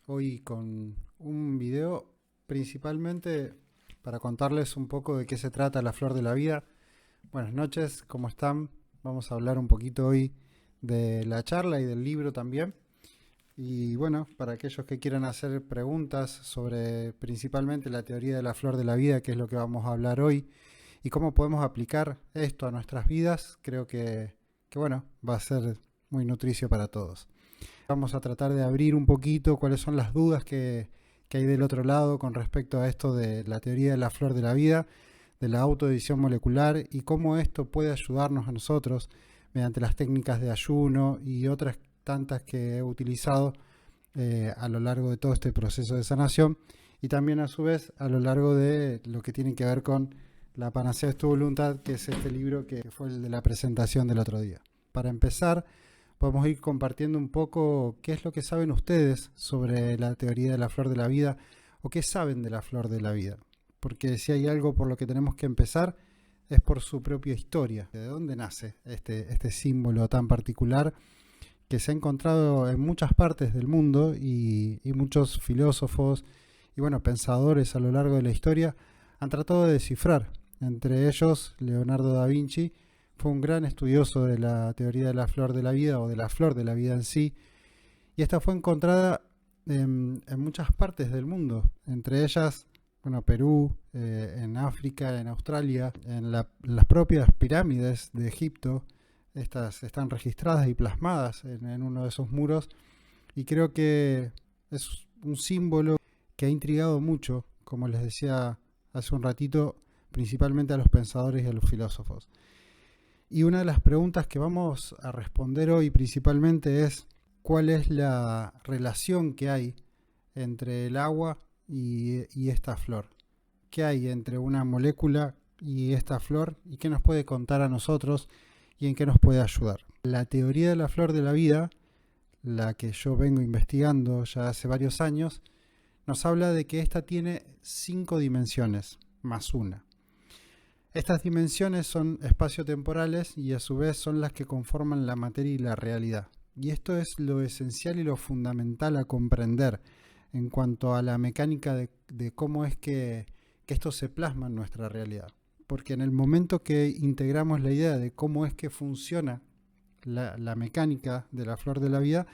hoy con un video principalmente para contarles un poco de qué se trata la flor de la vida. Buenas noches, ¿cómo están? Vamos a hablar un poquito hoy de la charla y del libro también. Y bueno, para aquellos que quieran hacer preguntas sobre principalmente la teoría de la flor de la vida, que es lo que vamos a hablar hoy, y cómo podemos aplicar esto a nuestras vidas, creo que bueno, va a ser muy nutricio para todos. Vamos a tratar de abrir un poquito cuáles son las dudas que hay del otro lado con respecto a esto de la teoría de la flor de la vida, de la autoedición molecular y cómo esto puede ayudarnos a nosotros mediante las técnicas de ayuno y otras tantas que he utilizado a lo largo de todo este proceso de sanación y también a su vez a lo largo de lo que tiene que ver con La panacea es tu voluntad, que es este libro que fue el de la presentación del otro día. Para empezar, podemos ir compartiendo un poco qué es lo que saben ustedes sobre la teoría de la flor de la vida o qué saben de la flor de la vida. Porque si hay algo por lo que tenemos que empezar es por su propia historia. ¿De dónde nace este símbolo tan particular que se ha encontrado en muchas partes del mundo y muchos filósofos y bueno, pensadores a lo largo de la historia han tratado de descifrar? Entre ellos, Leonardo da Vinci fue un gran estudioso de la teoría de la flor de la vida o de la flor de la vida en sí, y esta fue encontrada en muchas partes del mundo, entre ellas, bueno, Perú, en África, en Australia, en las propias pirámides de Egipto. Estas están registradas y plasmadas en uno de esos muros, y creo que es un símbolo que ha intrigado mucho, como les decía hace un ratito, principalmente a los pensadores y a los filósofos. Y una de las preguntas que vamos a responder hoy principalmente es cuál es la relación que hay entre el agua y esta flor. ¿Qué hay entre una molécula y esta flor? ¿Y qué nos puede contar a nosotros? ¿Y en qué nos puede ayudar? La teoría de la flor de la vida, la que yo vengo investigando ya hace varios años, nos habla de que esta tiene 5 dimensiones, más una. Estas dimensiones son espaciotemporales y a su vez son las que conforman la materia y la realidad. Y esto es lo esencial y lo fundamental a comprender en cuanto a la mecánica de cómo es que esto se plasma en nuestra realidad. Porque en el momento que integramos la idea de cómo es que funciona la mecánica de la flor de la vida,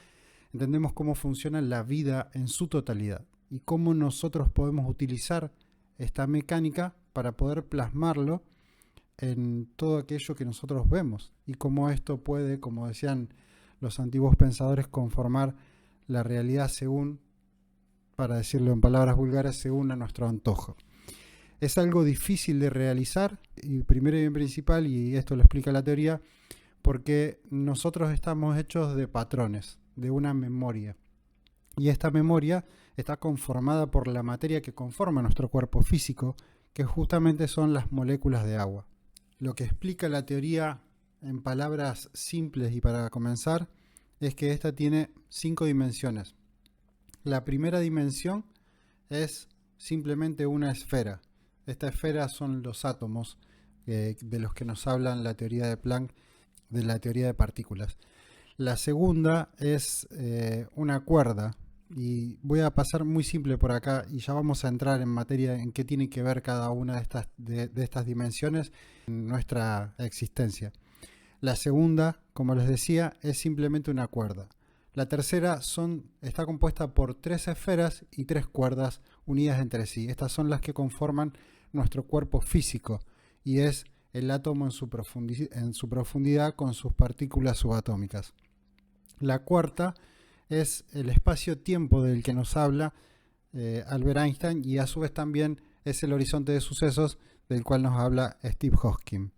entendemos cómo funciona la vida en su totalidad y cómo nosotros podemos utilizar esta mecánica para poder plasmarlo en todo aquello que nosotros vemos y cómo esto puede, como decían los antiguos pensadores, conformar la realidad según, para decirlo en palabras vulgares, según a nuestro antojo. Es algo difícil de realizar y primero y en principal, y esto lo explica la teoría, porque nosotros estamos hechos de patrones, de una memoria. Y esta memoria está conformada por la materia que conforma nuestro cuerpo físico, que justamente son las moléculas de agua. Lo que explica la teoría en palabras simples y para comenzar es que esta tiene 5 dimensiones. La primera dimensión es simplemente una esfera. Esta esfera son los átomos de los que nos hablan la teoría de Planck, de la teoría de partículas. La segunda es una cuerda. Y voy a pasar muy simple por acá y ya vamos a entrar en materia en qué tiene que ver cada una de estas dimensiones en nuestra existencia. La segunda, como les decía, es simplemente una cuerda. La tercera está compuesta por 3 esferas y 3 cuerdas unidas entre sí. Estas son las que conforman nuestro cuerpo físico y es el átomo en su profundidad con sus partículas subatómicas. La cuarta es el espacio-tiempo del que nos habla Albert Einstein y a su vez también es el horizonte de sucesos del cual nos habla Steve Hawking.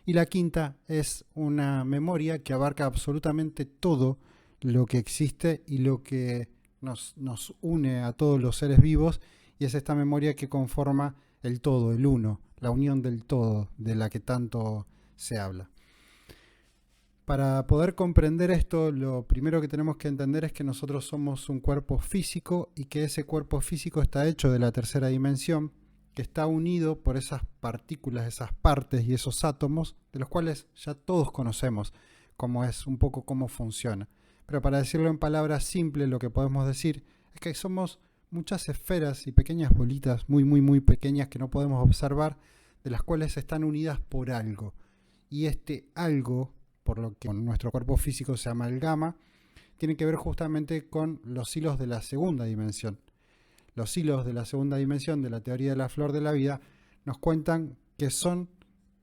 Y la quinta es una memoria que abarca absolutamente todo lo que existe y lo que nos une a todos los seres vivos, y es esta memoria que conforma el todo, el uno, la unión del todo de la que tanto se habla. Para poder comprender esto, lo primero que tenemos que entender es que nosotros somos un cuerpo físico y que ese cuerpo físico está hecho de la tercera dimensión, que está unido por esas partículas, esas partes y esos átomos, de los cuales ya todos conocemos cómo es un poco cómo funciona. Pero para decirlo en palabras simples, lo que podemos decir es que somos muchas esferas y pequeñas bolitas muy pequeñas que no podemos observar, de las cuales están unidas por algo. Y este algo, por lo que con nuestro cuerpo físico se amalgama, tiene que ver justamente con los hilos de la segunda dimensión. Los hilos de la segunda dimensión de la teoría de la flor de la vida nos cuentan que son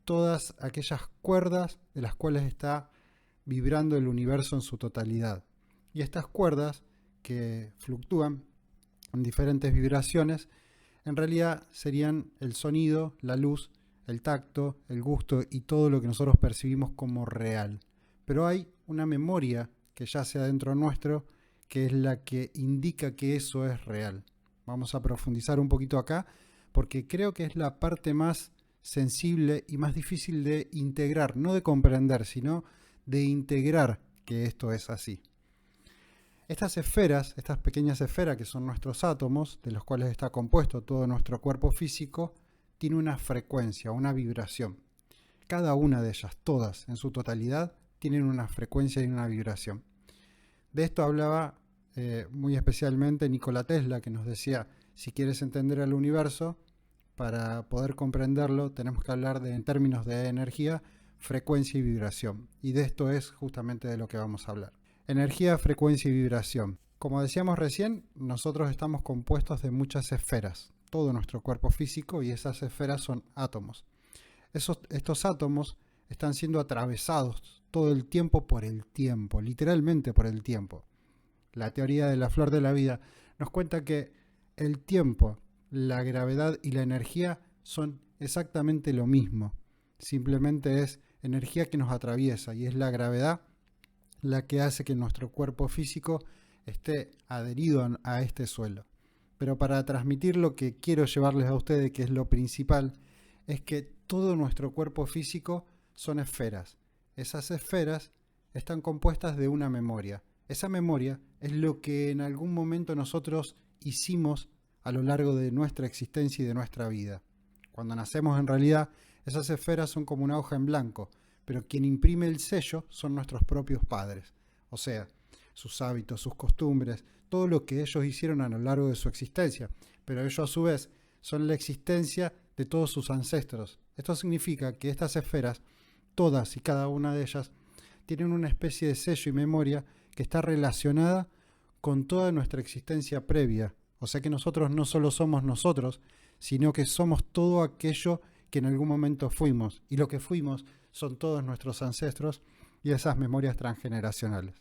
todas aquellas cuerdas de las cuales está vibrando el universo en su totalidad. Y estas cuerdas que fluctúan en diferentes vibraciones, en realidad serían el sonido, la luz, el tacto, el gusto y todo lo que nosotros percibimos como real. Pero hay una memoria que yace adentro nuestro, que es la que indica que eso es real. Vamos a profundizar un poquito acá, porque creo que es la parte más sensible y más difícil de integrar, no de comprender, sino de integrar que esto es así. Estas esferas, estas pequeñas esferas que son nuestros átomos, de los cuales está compuesto todo nuestro cuerpo físico, tiene una frecuencia, una vibración. Cada una de ellas, todas en su totalidad, tienen una frecuencia y una vibración. De esto hablaba muy especialmente Nikola Tesla, que nos decía, si quieres entender el universo, para poder comprenderlo tenemos que hablar en términos de energía, frecuencia y vibración. Y de esto es justamente de lo que vamos a hablar. Energía, frecuencia y vibración. Como decíamos recién, nosotros estamos compuestos de muchas esferas, todo nuestro cuerpo físico, y esas esferas son átomos. Estos átomos están siendo atravesados todo el tiempo por el tiempo, literalmente por el tiempo. La teoría de la flor de la vida nos cuenta que el tiempo, la gravedad y la energía son exactamente lo mismo. Simplemente es energía que nos atraviesa, y es la gravedad la que hace que nuestro cuerpo físico esté adherido a este suelo. Pero para transmitir lo que quiero llevarles a ustedes, que es lo principal, es que todo nuestro cuerpo físico son esferas. Esas esferas están compuestas de una memoria. Esa memoria es lo que en algún momento nosotros hicimos a lo largo de nuestra existencia y de nuestra vida. Cuando nacemos, en realidad, esas esferas son como una hoja en blanco, pero quien imprime el sello son nuestros propios padres. O sea, sus hábitos, sus costumbres, todo lo que ellos hicieron a lo largo de su existencia. Pero ellos a su vez son la existencia de todos sus ancestros. Esto significa que estas esferas, todas y cada una de ellas, tienen una especie de sello y memoria que está relacionada con toda nuestra existencia previa. O sea que nosotros no solo somos nosotros, sino que somos todo aquello que en algún momento fuimos. Y lo que fuimos son todos nuestros ancestros y esas memorias transgeneracionales.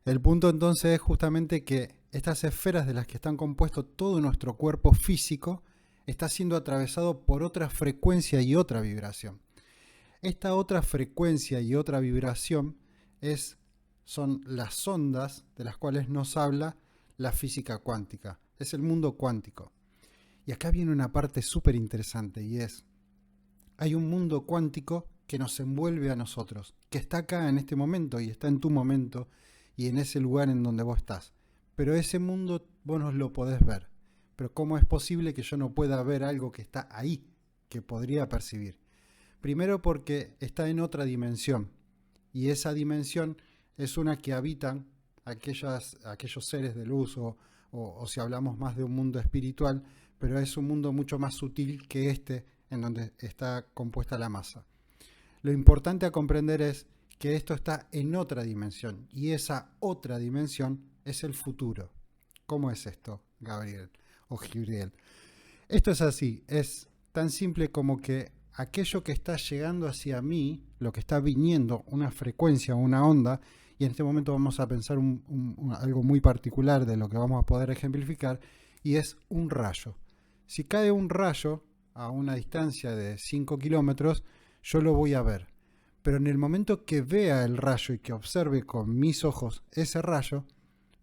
El punto entonces es justamente que estas esferas de las que están compuesto todo nuestro cuerpo físico está siendo atravesado por otra frecuencia y otra vibración. Esta otra frecuencia y otra vibración son las ondas de las cuales nos habla la física cuántica. Es el mundo cuántico. Y acá viene una parte súper interesante, y hay un mundo cuántico que nos envuelve a nosotros, que está acá en este momento y está en tu momento y en ese lugar en donde vos estás. Pero ese mundo vos no lo podés ver. Pero ¿cómo es posible que yo no pueda ver algo que está ahí, que podría percibir? Primero porque está en otra dimensión, y esa dimensión es una que habitan aquellos seres de luz o si hablamos más de un mundo espiritual, pero es un mundo mucho más sutil que este en donde está compuesta la masa. Lo importante a comprender es que esto está en otra dimensión, y esa otra dimensión es el futuro. ¿Cómo es esto, Gabriel o Gibriel? Esto es así, es tan simple como que aquello que está llegando hacia mí, lo que está viniendo, una frecuencia, una onda, y en este momento vamos a pensar algo muy particular de lo que vamos a poder ejemplificar, y es un rayo. Si cae un rayo a una distancia de 5 kilómetros, yo lo voy a ver. Pero en el momento que vea el rayo y que observe con mis ojos ese rayo,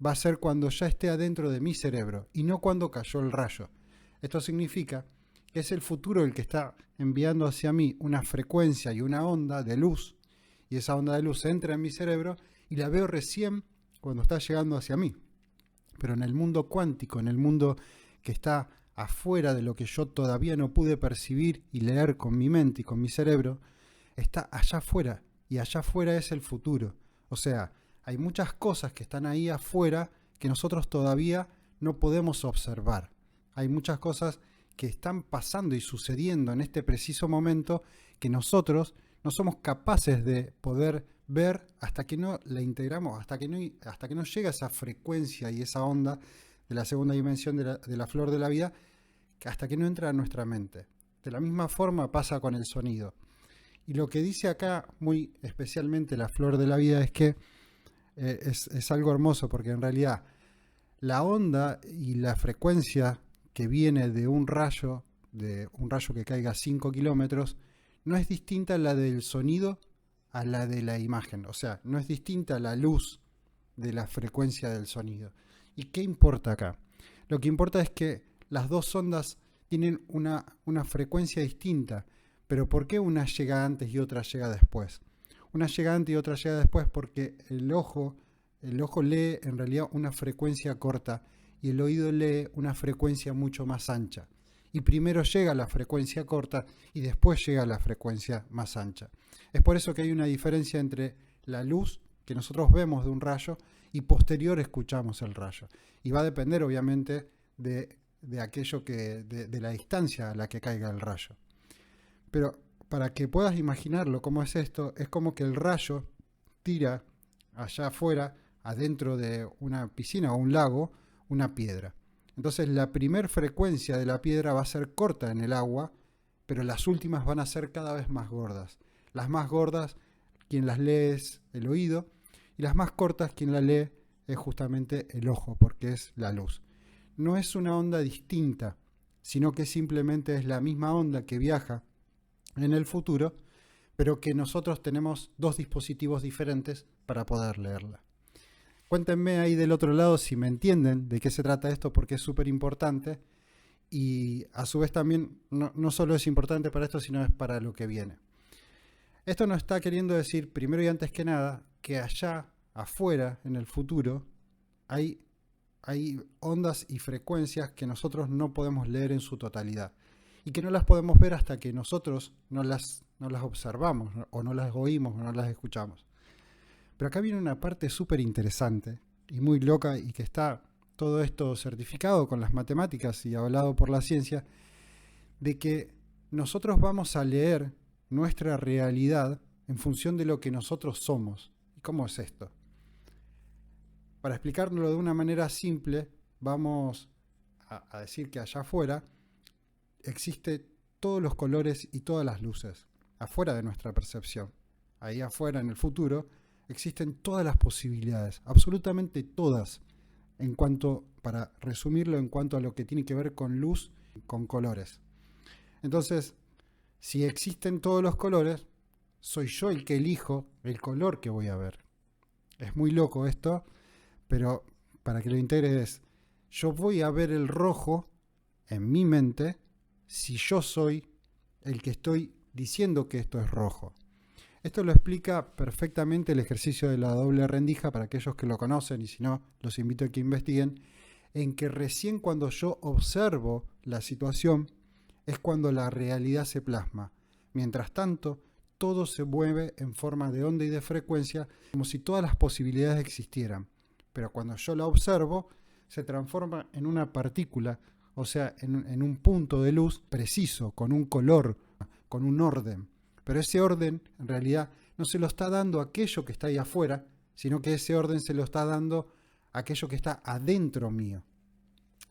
va a ser cuando ya esté adentro de mi cerebro y no cuando cayó el rayo. Esto significa que es el futuro el que está enviando hacia mí una frecuencia y una onda de luz, y esa onda de luz entra en mi cerebro y la veo recién cuando está llegando hacia mí. Pero en el mundo cuántico, en el mundo que está afuera de lo que yo todavía no pude percibir y leer con mi mente y con mi cerebro, está allá afuera, y allá afuera es el futuro. O sea, hay muchas cosas que están ahí afuera que nosotros todavía no podemos observar. Hay muchas cosas que están pasando y sucediendo en este preciso momento que nosotros no somos capaces de poder ver hasta que no la integramos, hasta que no llega esa frecuencia y esa onda de la segunda dimensión de la flor de la vida, que hasta que no entra a nuestra mente. De la misma forma pasa con el sonido. Y lo que dice acá muy especialmente la flor de la vida es que es algo hermoso, porque en realidad la onda y la frecuencia que viene de un rayo que caiga a 5 kilómetros, no es distinta a la del sonido a la de la imagen. O sea, no es distinta a la luz de la frecuencia del sonido. ¿Y qué importa acá? Lo que importa es que las dos ondas tienen una frecuencia distinta. Pero ¿por qué una llega antes y otra llega después? Una llega antes y otra llega después porque el ojo lee en realidad una frecuencia corta y el oído lee una frecuencia mucho más ancha. Y primero llega la frecuencia corta y después llega la frecuencia más ancha. Es por eso que hay una diferencia entre la luz que nosotros vemos de un rayo y posterior escuchamos el rayo. Y va a depender obviamente de la distancia a la que caiga el rayo. Pero para que puedas imaginarlo cómo es esto, es como que el rayo tira allá afuera, adentro de una piscina o un lago, una piedra. Entonces la primer frecuencia de la piedra va a ser corta en el agua, pero las últimas van a ser cada vez más gordas. Las más gordas, quien las lee es el oído, y las más cortas, quien las lee es justamente el ojo, porque es la luz. No es una onda distinta, sino que simplemente es la misma onda que viaja en el futuro, pero que nosotros tenemos dos dispositivos diferentes para poder leerla. Cuéntenme ahí del otro lado si me entienden de qué se trata esto, porque es súper importante y a su vez también no solo es importante para esto, sino es para lo que viene. Esto nos está queriendo decir, primero y antes que nada, que allá afuera, en el futuro, hay ondas y frecuencias que nosotros no podemos leer en su totalidad y que no las podemos ver hasta que nosotros no las observamos o no las oímos o no las escuchamos. Pero acá viene una parte súper interesante y muy loca y que está todo esto certificado con las matemáticas y avalado por la ciencia, de que nosotros vamos a leer nuestra realidad en función de lo que nosotros somos. ¿Y cómo es esto? Para explicarlo de una manera simple, vamos a decir que allá afuera existe todos los colores y todas las luces, afuera de nuestra percepción. Ahí afuera, en el futuro, existen todas las posibilidades, absolutamente todas, para resumirlo, en cuanto a lo que tiene que ver con luz, con colores. Entonces, si existen todos los colores, soy yo el que elijo el color que voy a ver. Es muy loco esto, pero para que lo integres, yo voy a ver el rojo en mi mente si yo soy el que estoy diciendo que esto es rojo. Esto lo explica perfectamente el ejercicio de la doble rendija para aquellos que lo conocen, y si no, los invito a que investiguen, en que recién cuando yo observo la situación es cuando la realidad se plasma. Mientras tanto, todo se mueve en forma de onda y de frecuencia, como si todas las posibilidades existieran. Pero cuando yo la observo, se transforma en una partícula, o sea, en un punto de luz preciso, con un color, con un orden. Pero ese orden, en realidad, no se lo está dando aquello que está ahí afuera, sino que ese orden se lo está dando aquello que está adentro mío.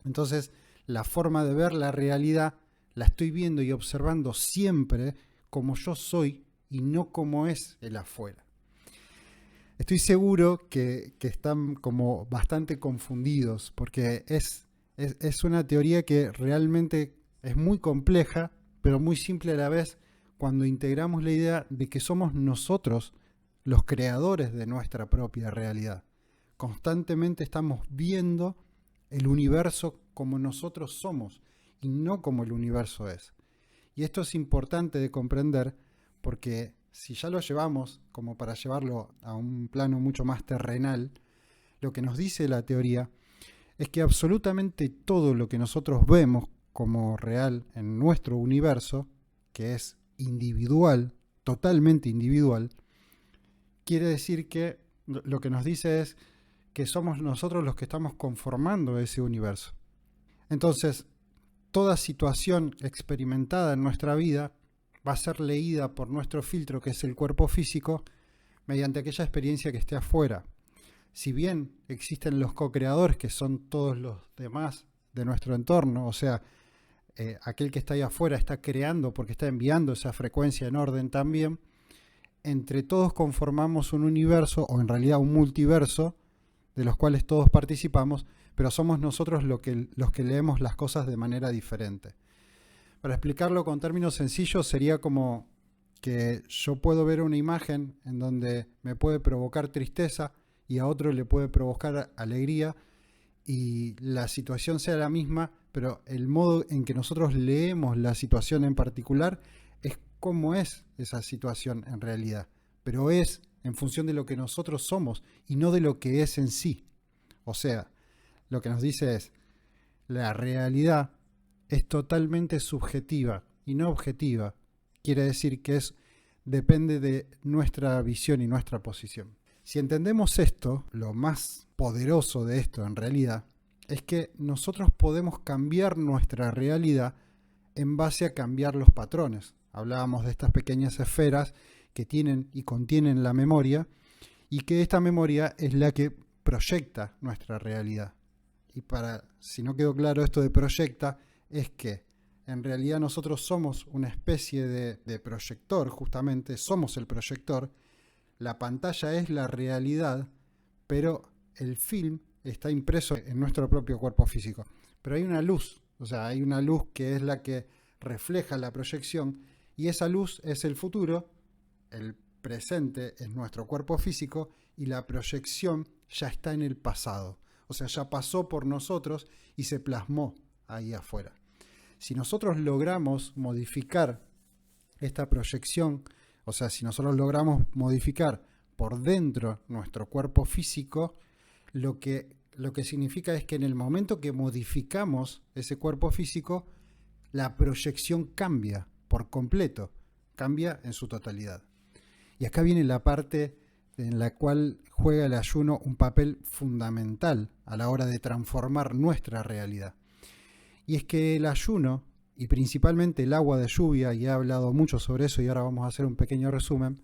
Entonces, la forma de ver la realidad la estoy viendo y observando siempre como yo soy y no como es el afuera. Estoy seguro que están como bastante confundidos, porque es una teoría que realmente es muy compleja, pero muy simple a la vez, cuando integramos la idea de que somos nosotros los creadores de nuestra propia realidad. Constantemente estamos viendo el universo como nosotros somos y no como el universo es. Y esto es importante de comprender, porque si ya lo llevamos como para llevarlo a un plano mucho más terrenal, lo que nos dice la teoría es que absolutamente todo lo que nosotros vemos como real en nuestro universo, que es individual, totalmente individual, quiere decir que lo que nos dice es que somos nosotros los que estamos conformando ese universo. Entonces, toda situación experimentada en nuestra vida va a ser leída por nuestro filtro, que es el cuerpo físico, mediante aquella experiencia que esté afuera. Si bien existen los co-creadores, que son todos los demás de nuestro entorno, o sea, aquel que está ahí afuera está creando porque está enviando esa frecuencia en orden también, entre todos conformamos un universo, o en realidad un multiverso, de los cuales todos participamos, pero somos nosotros los que leemos las cosas de manera diferente. Para explicarlo con términos sencillos, sería como que yo puedo ver una imagen en donde me puede provocar tristeza y a otro le puede provocar alegría, y la situación sea la misma, pero el modo en que nosotros leemos la situación en particular es cómo es esa situación en realidad, pero es en función de lo que nosotros somos y no de lo que es en sí. O sea, lo que nos dice es, la realidad es totalmente subjetiva y no objetiva. Quiere decir que depende de nuestra visión y nuestra posición. Si entendemos esto, lo más poderoso de esto en realidad es que nosotros podemos cambiar nuestra realidad en base a cambiar los patrones. Hablábamos de estas pequeñas esferas que tienen y contienen la memoria, y que esta memoria es la que proyecta nuestra realidad. Y si no quedó claro esto de proyecta, es que en realidad nosotros somos una especie de proyector, justamente somos el proyector. La pantalla es la realidad, pero el film está impreso en nuestro propio cuerpo físico. Pero hay una luz, o sea, hay una luz que es la que refleja la proyección, y esa luz es el futuro, el presente es nuestro cuerpo físico, y la proyección ya está en el pasado. O sea, ya pasó por nosotros y se plasmó ahí afuera. Si nosotros logramos modificar esta proyección, o sea, si nosotros logramos modificar por dentro nuestro cuerpo físico, lo que significa es que en el momento que modificamos ese cuerpo físico, la proyección cambia por completo, cambia en su totalidad. Y acá viene la parte en la cual juega el ayuno un papel fundamental a la hora de transformar nuestra realidad. Y es que el ayuno, y principalmente el agua de lluvia, y he hablado mucho sobre eso y ahora vamos a hacer un pequeño resumen,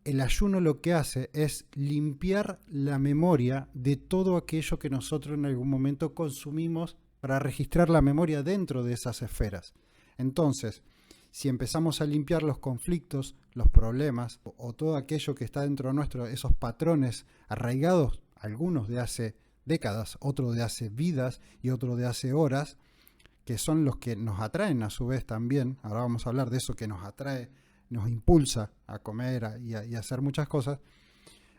el ayuno lo que hace es limpiar la memoria de todo aquello que nosotros en algún momento consumimos para registrar la memoria dentro de esas esferas. Entonces, si empezamos a limpiar los conflictos, los problemas o todo aquello que está dentro nuestro, esos patrones arraigados, algunos de hace décadas, otros de hace vidas y otros de hace horas, que son los que nos atraen a su vez también, ahora vamos a hablar de eso que nos atrae, nos impulsa a comer y a hacer muchas cosas.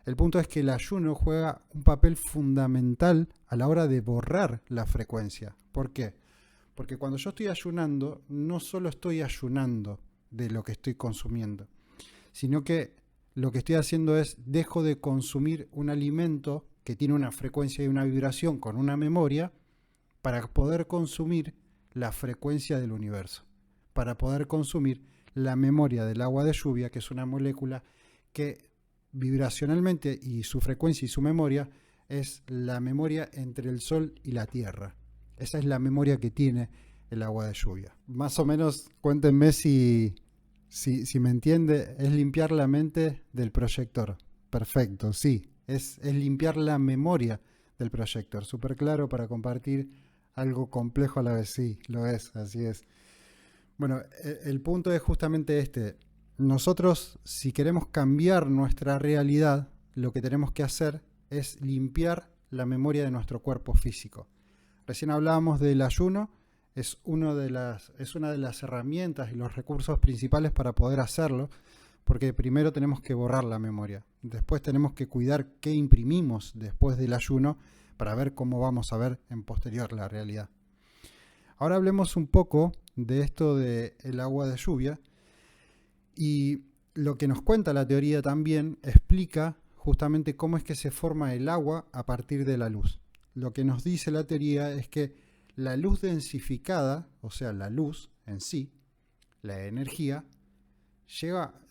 El punto es que el ayuno juega un papel fundamental a la hora de borrar la frecuencia. ¿Por qué? Porque cuando yo estoy ayunando, no solo estoy ayunando de lo que estoy consumiendo, sino que lo que estoy haciendo es dejo de consumir un alimento que tiene una frecuencia y una vibración con una memoria para poder consumir la frecuencia del universo, para poder consumir la memoria del agua de lluvia, que es una molécula que vibracionalmente y su frecuencia y su memoria es la memoria entre el sol y la tierra. Esa es la memoria que tiene el agua de lluvia. Más o menos, cuéntenme si me entiende, es limpiar la mente del proyector. Perfecto, sí, es limpiar la memoria del proyector. Súper claro para compartir algo complejo a la vez. Sí, lo es, así es. Bueno, el punto es justamente este. Nosotros, si queremos cambiar nuestra realidad, lo que tenemos que hacer es limpiar la memoria de nuestro cuerpo físico. Recién hablábamos del ayuno, es una de las herramientas y los recursos principales para poder hacerlo, porque primero tenemos que borrar la memoria, después tenemos que cuidar qué imprimimos después del ayuno para ver cómo vamos a ver en posterior la realidad. Ahora hablemos un poco de esto del agua de lluvia, y lo que nos cuenta la teoría también explica justamente cómo es que se forma el agua a partir de la luz. Lo que nos dice la teoría es que la luz densificada, o sea, la luz en sí, la energía,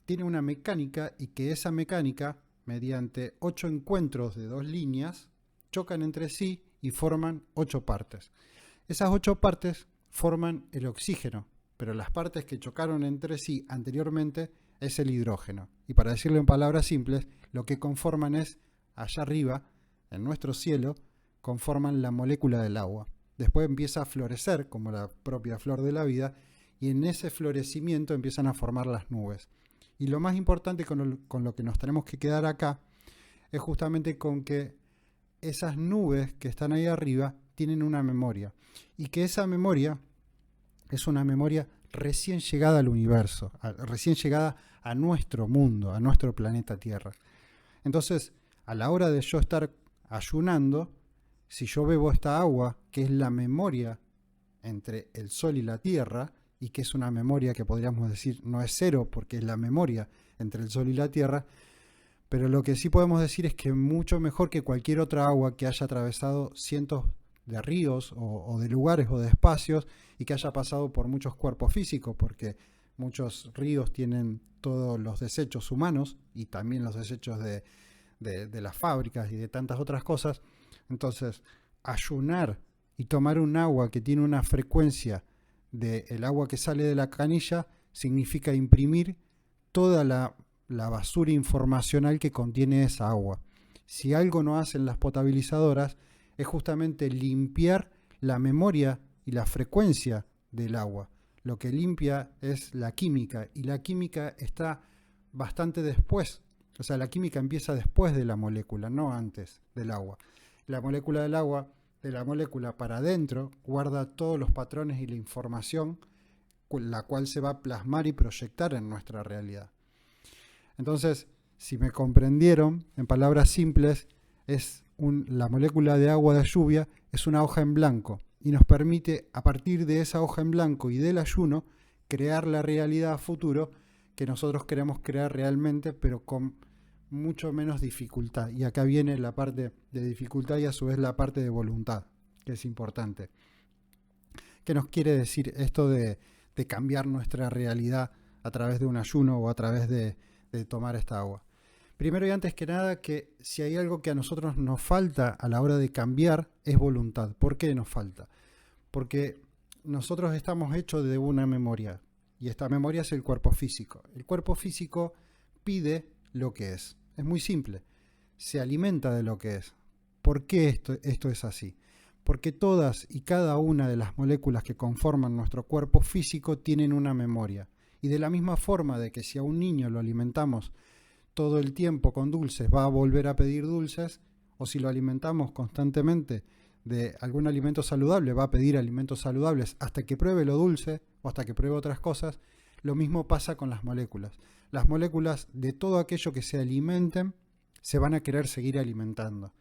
tiene una mecánica, y que esa mecánica, mediante 8 encuentros de 2 líneas, chocan entre sí y forman 8 partes. Esas 8 partes forman el oxígeno, pero las partes que chocaron entre sí anteriormente es el hidrógeno. Y para decirlo en palabras simples, lo que conforman es, allá arriba, en nuestro cielo, conforman la molécula del agua. Después empieza a florecer, como la propia flor de la vida, y en ese florecimiento empiezan a formar las nubes. Y lo más importante con lo que nos tenemos que quedar acá es justamente con que esas nubes que están ahí arriba tienen una memoria, y que esa memoria es una memoria recién llegada al universo, recién llegada a nuestro mundo, a nuestro planeta Tierra. Entonces, a la hora de yo estar ayunando, si yo bebo esta agua, que es la memoria entre el Sol y la Tierra, y que es una memoria que podríamos decir no es cero, porque es la memoria entre el Sol y la Tierra, pero lo que sí podemos decir es que mucho mejor que cualquier otra agua que haya atravesado cientos de ríos o de lugares o de espacios y que haya pasado por muchos cuerpos físicos, porque muchos ríos tienen todos los desechos humanos y también los desechos de las fábricas y de tantas otras cosas. Entonces, ayunar y tomar un agua que tiene una frecuencia del agua que sale de la canilla significa imprimir toda la basura informacional que contiene esa agua. Si algo no hacen las potabilizadoras es justamente limpiar la memoria y la frecuencia del agua. Lo que limpia es la química, y la química está bastante después. O sea, la química empieza después de la molécula, no antes del agua. La molécula del agua, de la molécula para adentro, guarda todos los patrones y la información, la cual se va a plasmar y proyectar en nuestra realidad. Entonces, si me comprendieron, en palabras simples, la molécula de agua de lluvia es una hoja en blanco y nos permite, a partir de esa hoja en blanco y del ayuno, crear la realidad a futuro que nosotros queremos crear realmente, pero con mucho menos dificultad. Y acá viene la parte de dificultad y a su vez la parte de voluntad, que es importante. ¿Qué nos quiere decir esto de cambiar nuestra realidad a través de un ayuno o a través de tomar esta agua? Primero y antes que nada, que si hay algo que a nosotros nos falta a la hora de cambiar es voluntad. ¿Por qué nos falta? Porque nosotros estamos hechos de una memoria, y esta memoria es el cuerpo físico. El cuerpo físico pide lo que es. Es muy simple. Se alimenta de lo que es. ¿Por qué esto es así? Porque todas y cada una de las moléculas que conforman nuestro cuerpo físico tienen una memoria. Y de la misma forma de que si a un niño lo alimentamos todo el tiempo con dulces, va a volver a pedir dulces, o si lo alimentamos constantemente de algún alimento saludable, va a pedir alimentos saludables hasta que pruebe lo dulce o hasta que pruebe otras cosas. Lo mismo pasa con las moléculas. Las moléculas de todo aquello que se alimenten se van a querer seguir alimentando.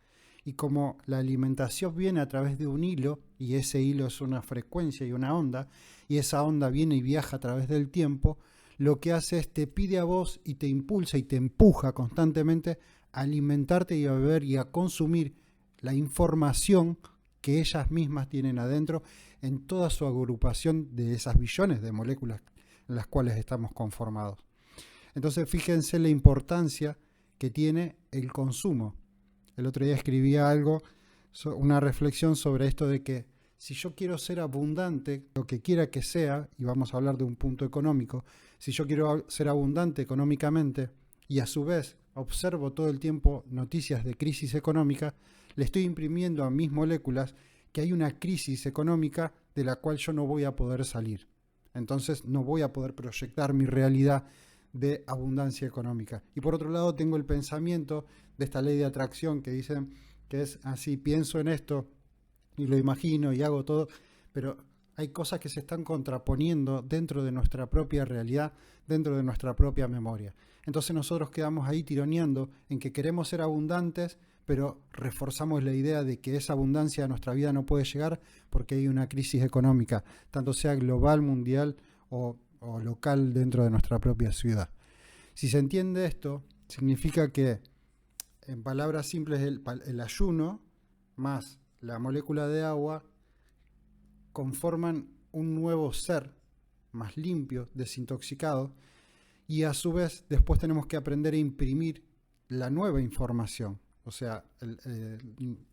Y como la alimentación viene a través de un hilo, y ese hilo es una frecuencia y una onda, y esa onda viene y viaja a través del tiempo, lo que hace es te pide a vos y te impulsa y te empuja constantemente a alimentarte y a beber y a consumir la información que ellas mismas tienen adentro en toda su agrupación de esas billones de moléculas en las cuales estamos conformados. Entonces fíjense la importancia que tiene el consumo. El otro día escribía algo, una reflexión sobre esto de que si yo quiero ser abundante, lo que quiera que sea, y vamos a hablar de un punto económico, si yo quiero ser abundante económicamente y a su vez observo todo el tiempo noticias de crisis económica, le estoy imprimiendo a mis moléculas que hay una crisis económica de la cual yo no voy a poder salir. Entonces no voy a poder proyectar mi realidad de abundancia económica. Y por otro lado tengo el pensamiento de esta ley de atracción que dicen que es así, pienso en esto y lo imagino y hago todo, pero hay cosas que se están contraponiendo dentro de nuestra propia realidad, dentro de nuestra propia memoria. Entonces nosotros quedamos ahí tironeando en que queremos ser abundantes, pero reforzamos la idea de que esa abundancia a nuestra vida no puede llegar porque hay una crisis económica, tanto sea global, mundial o local dentro de nuestra propia ciudad. Si se entiende esto, significa que, en palabras simples, el ayuno más la molécula de agua conforman un nuevo ser más limpio, desintoxicado, y a su vez después tenemos que aprender a imprimir la nueva información. O sea,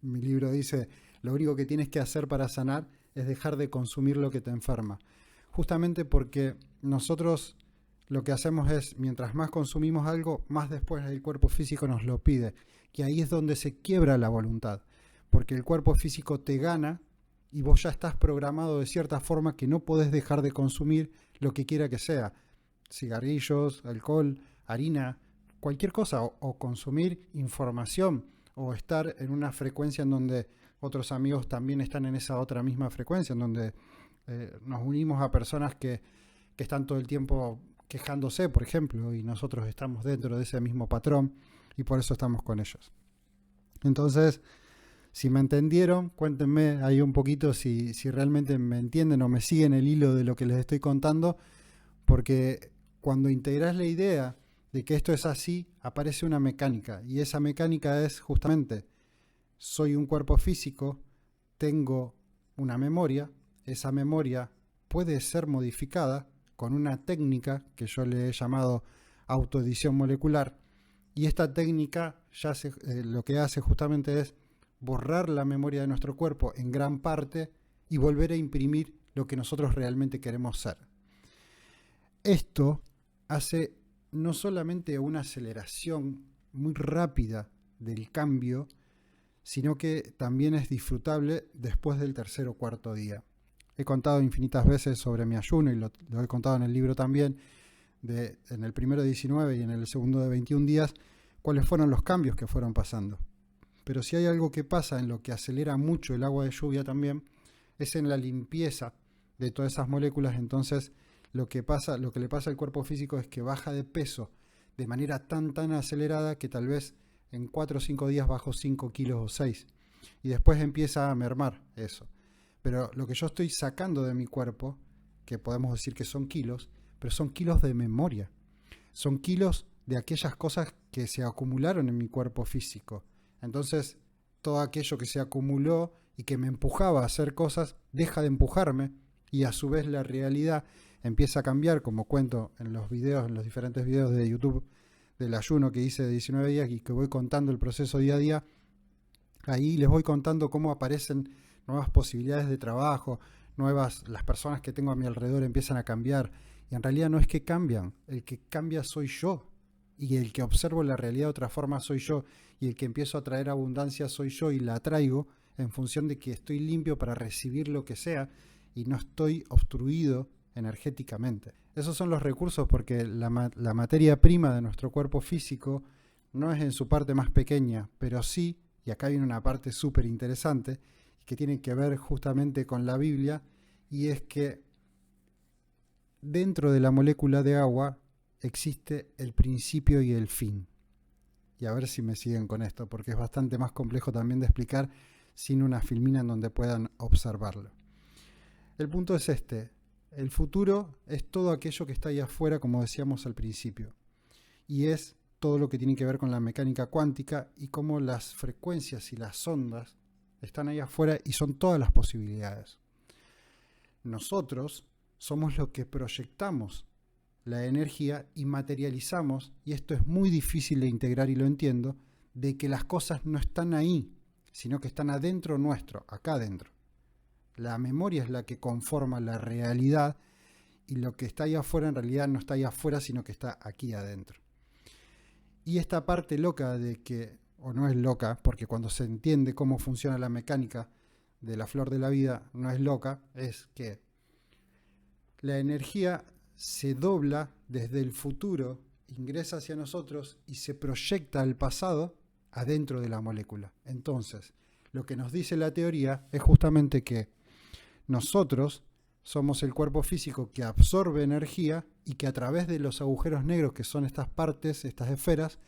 mi libro dice, lo único que tienes que hacer para sanar es dejar de consumir lo que te enferma. Justamente porque nosotros lo que hacemos es, mientras más consumimos algo, más después el cuerpo físico nos lo pide. Y ahí es donde se quiebra la voluntad. Porque el cuerpo físico te gana y vos ya estás programado de cierta forma que no podés dejar de consumir lo que quiera que sea. Cigarrillos, alcohol, harina, cualquier cosa. O consumir información. O estar en una frecuencia en donde otros amigos también están en esa otra misma frecuencia. En donde nos unimos a personas que están todo el tiempo quejándose, por ejemplo. Y nosotros estamos dentro de ese mismo patrón. Y por eso estamos con ellos. Entonces, si me entendieron, cuéntenme ahí un poquito si realmente me entienden o me siguen el hilo de lo que les estoy contando, porque cuando integrás la idea de que esto es así, aparece una mecánica, y esa mecánica es justamente, soy un cuerpo físico, tengo una memoria, esa memoria puede ser modificada con una técnica que yo le he llamado autoedición molecular, y esta técnica lo que hace justamente es borrar la memoria de nuestro cuerpo en gran parte y volver a imprimir lo que nosotros realmente queremos ser. Esto hace no solamente una aceleración muy rápida del cambio, sino que también es disfrutable después del tercer o cuarto día. He contado infinitas veces sobre mi ayuno y lo he contado en el libro también, en el primero de 19 y en el segundo de 21 días, cuáles fueron los cambios que fueron pasando. Pero si hay algo que pasa en lo que acelera mucho el agua de lluvia también, es en la limpieza de todas esas moléculas. Entonces lo que le pasa al cuerpo físico es que baja de peso de manera tan acelerada que tal vez en 4 o 5 días bajo 5 kilos o 6. Y después empieza a mermar eso. Pero lo que yo estoy sacando de mi cuerpo, que podemos decir que son kilos, pero son kilos de memoria. Son kilos de aquellas cosas que se acumularon en mi cuerpo físico. Entonces, todo aquello que se acumuló y que me empujaba a hacer cosas, deja de empujarme y a su vez la realidad empieza a cambiar, como cuento en los diferentes videos de YouTube del ayuno que hice de 19 días y que voy contando el proceso día a día. Ahí les voy contando cómo aparecen nuevas posibilidades de trabajo, las personas que tengo a mi alrededor empiezan a cambiar. Y en realidad no es que cambian, el que cambia soy yo. Y el que observo la realidad de otra forma soy yo. Y el que empiezo a traer abundancia soy yo y la atraigo en función de que estoy limpio para recibir lo que sea y no estoy obstruido energéticamente. Esos son los recursos porque la materia prima de nuestro cuerpo físico no es en su parte más pequeña, pero sí, y acá viene una parte súper interesante, que tiene que ver justamente con la Biblia, y es que dentro de la molécula de agua existe el principio y el fin. Y a ver si me siguen con esto, porque es bastante más complejo también de explicar sin una filmina en donde puedan observarlo. El punto es este: el futuro es todo aquello que está ahí afuera, como decíamos al principio, y es todo lo que tiene que ver con la mecánica cuántica y cómo las frecuencias y las ondas están ahí afuera y son todas las posibilidades. Nosotros somos lo que proyectamos la energía y materializamos, y esto es muy difícil de integrar y lo entiendo, de que las cosas no están ahí, sino que están adentro nuestro, acá adentro. La memoria es la que conforma la realidad y lo que está ahí afuera en realidad no está ahí afuera, sino que está aquí adentro. Y esta parte loca de que, o no es loca, porque cuando se entiende cómo funciona la mecánica de la flor de la vida, no es loca, es que la energía se dobla desde el futuro, ingresa hacia nosotros y se proyecta al pasado adentro de la molécula. Entonces, lo que nos dice la teoría es justamente que nosotros somos el cuerpo físico que absorbe energía y que a través de los agujeros negros, que son estas partes, estas esferas,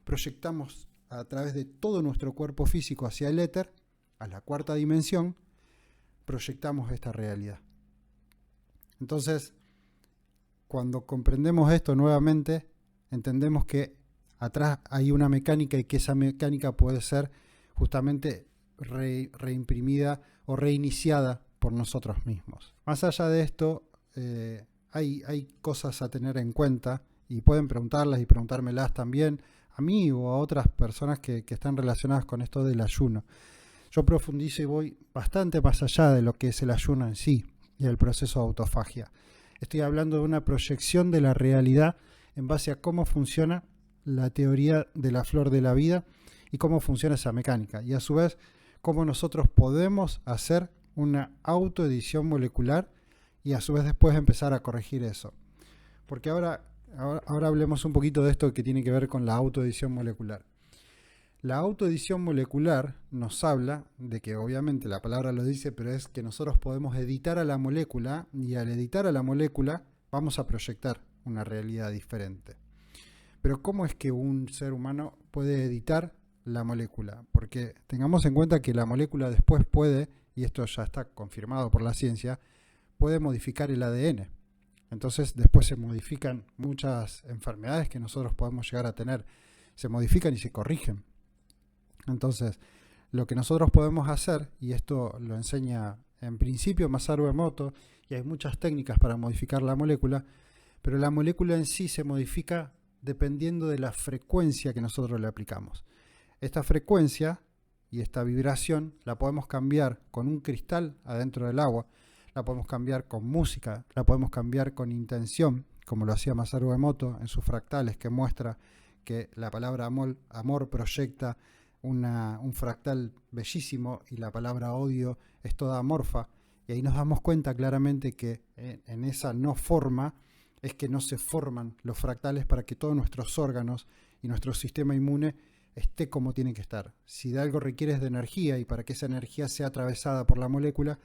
proyectamos a través de todo nuestro cuerpo físico hacia el éter, a la cuarta dimensión, proyectamos esta realidad. Entonces, cuando comprendemos esto nuevamente, entendemos que atrás hay una mecánica y que esa mecánica puede ser justamente reimprimida o reiniciada por nosotros mismos. Más allá de esto, hay cosas a tener en cuenta y pueden preguntarlas y preguntármelas también a mí o a otras personas que están relacionadas con esto del ayuno. Yo profundizo y voy bastante más allá de lo que es el ayuno en sí y el proceso de autofagia. Estoy hablando de una proyección de la realidad en base a cómo funciona la teoría de la flor de la vida y cómo funciona esa mecánica. Y a su vez, cómo nosotros podemos hacer una autoedición molecular y a su vez después empezar a corregir eso. Porque ahora hablemos un poquito de esto que tiene que ver con la autoedición molecular. La autoedición molecular nos habla de que obviamente la palabra lo dice, pero es que nosotros podemos editar a la molécula y al editar a la molécula vamos a proyectar una realidad diferente. Pero ¿cómo es que un ser humano puede editar la molécula? Porque tengamos en cuenta que la molécula después puede, y esto ya está confirmado por la ciencia, puede modificar el ADN. Entonces después se modifican muchas enfermedades que nosotros podemos llegar a tener. Se modifican y se corrigen. Entonces, lo que nosotros podemos hacer, y esto lo enseña en principio Masaru Emoto, y hay muchas técnicas para modificar la molécula, pero la molécula en sí se modifica dependiendo de la frecuencia que nosotros le aplicamos. Esta frecuencia y esta vibración la podemos cambiar con un cristal adentro del agua, la podemos cambiar con música, la podemos cambiar con intención, como lo hacía Masaru Emoto en sus fractales, que muestra que la palabra amor proyecta un fractal bellísimo y la palabra odio es toda amorfa. Y ahí nos damos cuenta claramente que en esa no forma es que no se forman los fractales para que todos nuestros órganos y nuestro sistema inmune esté como tiene que estar. Si de algo requieres de energía y para que esa energía sea atravesada por la molécula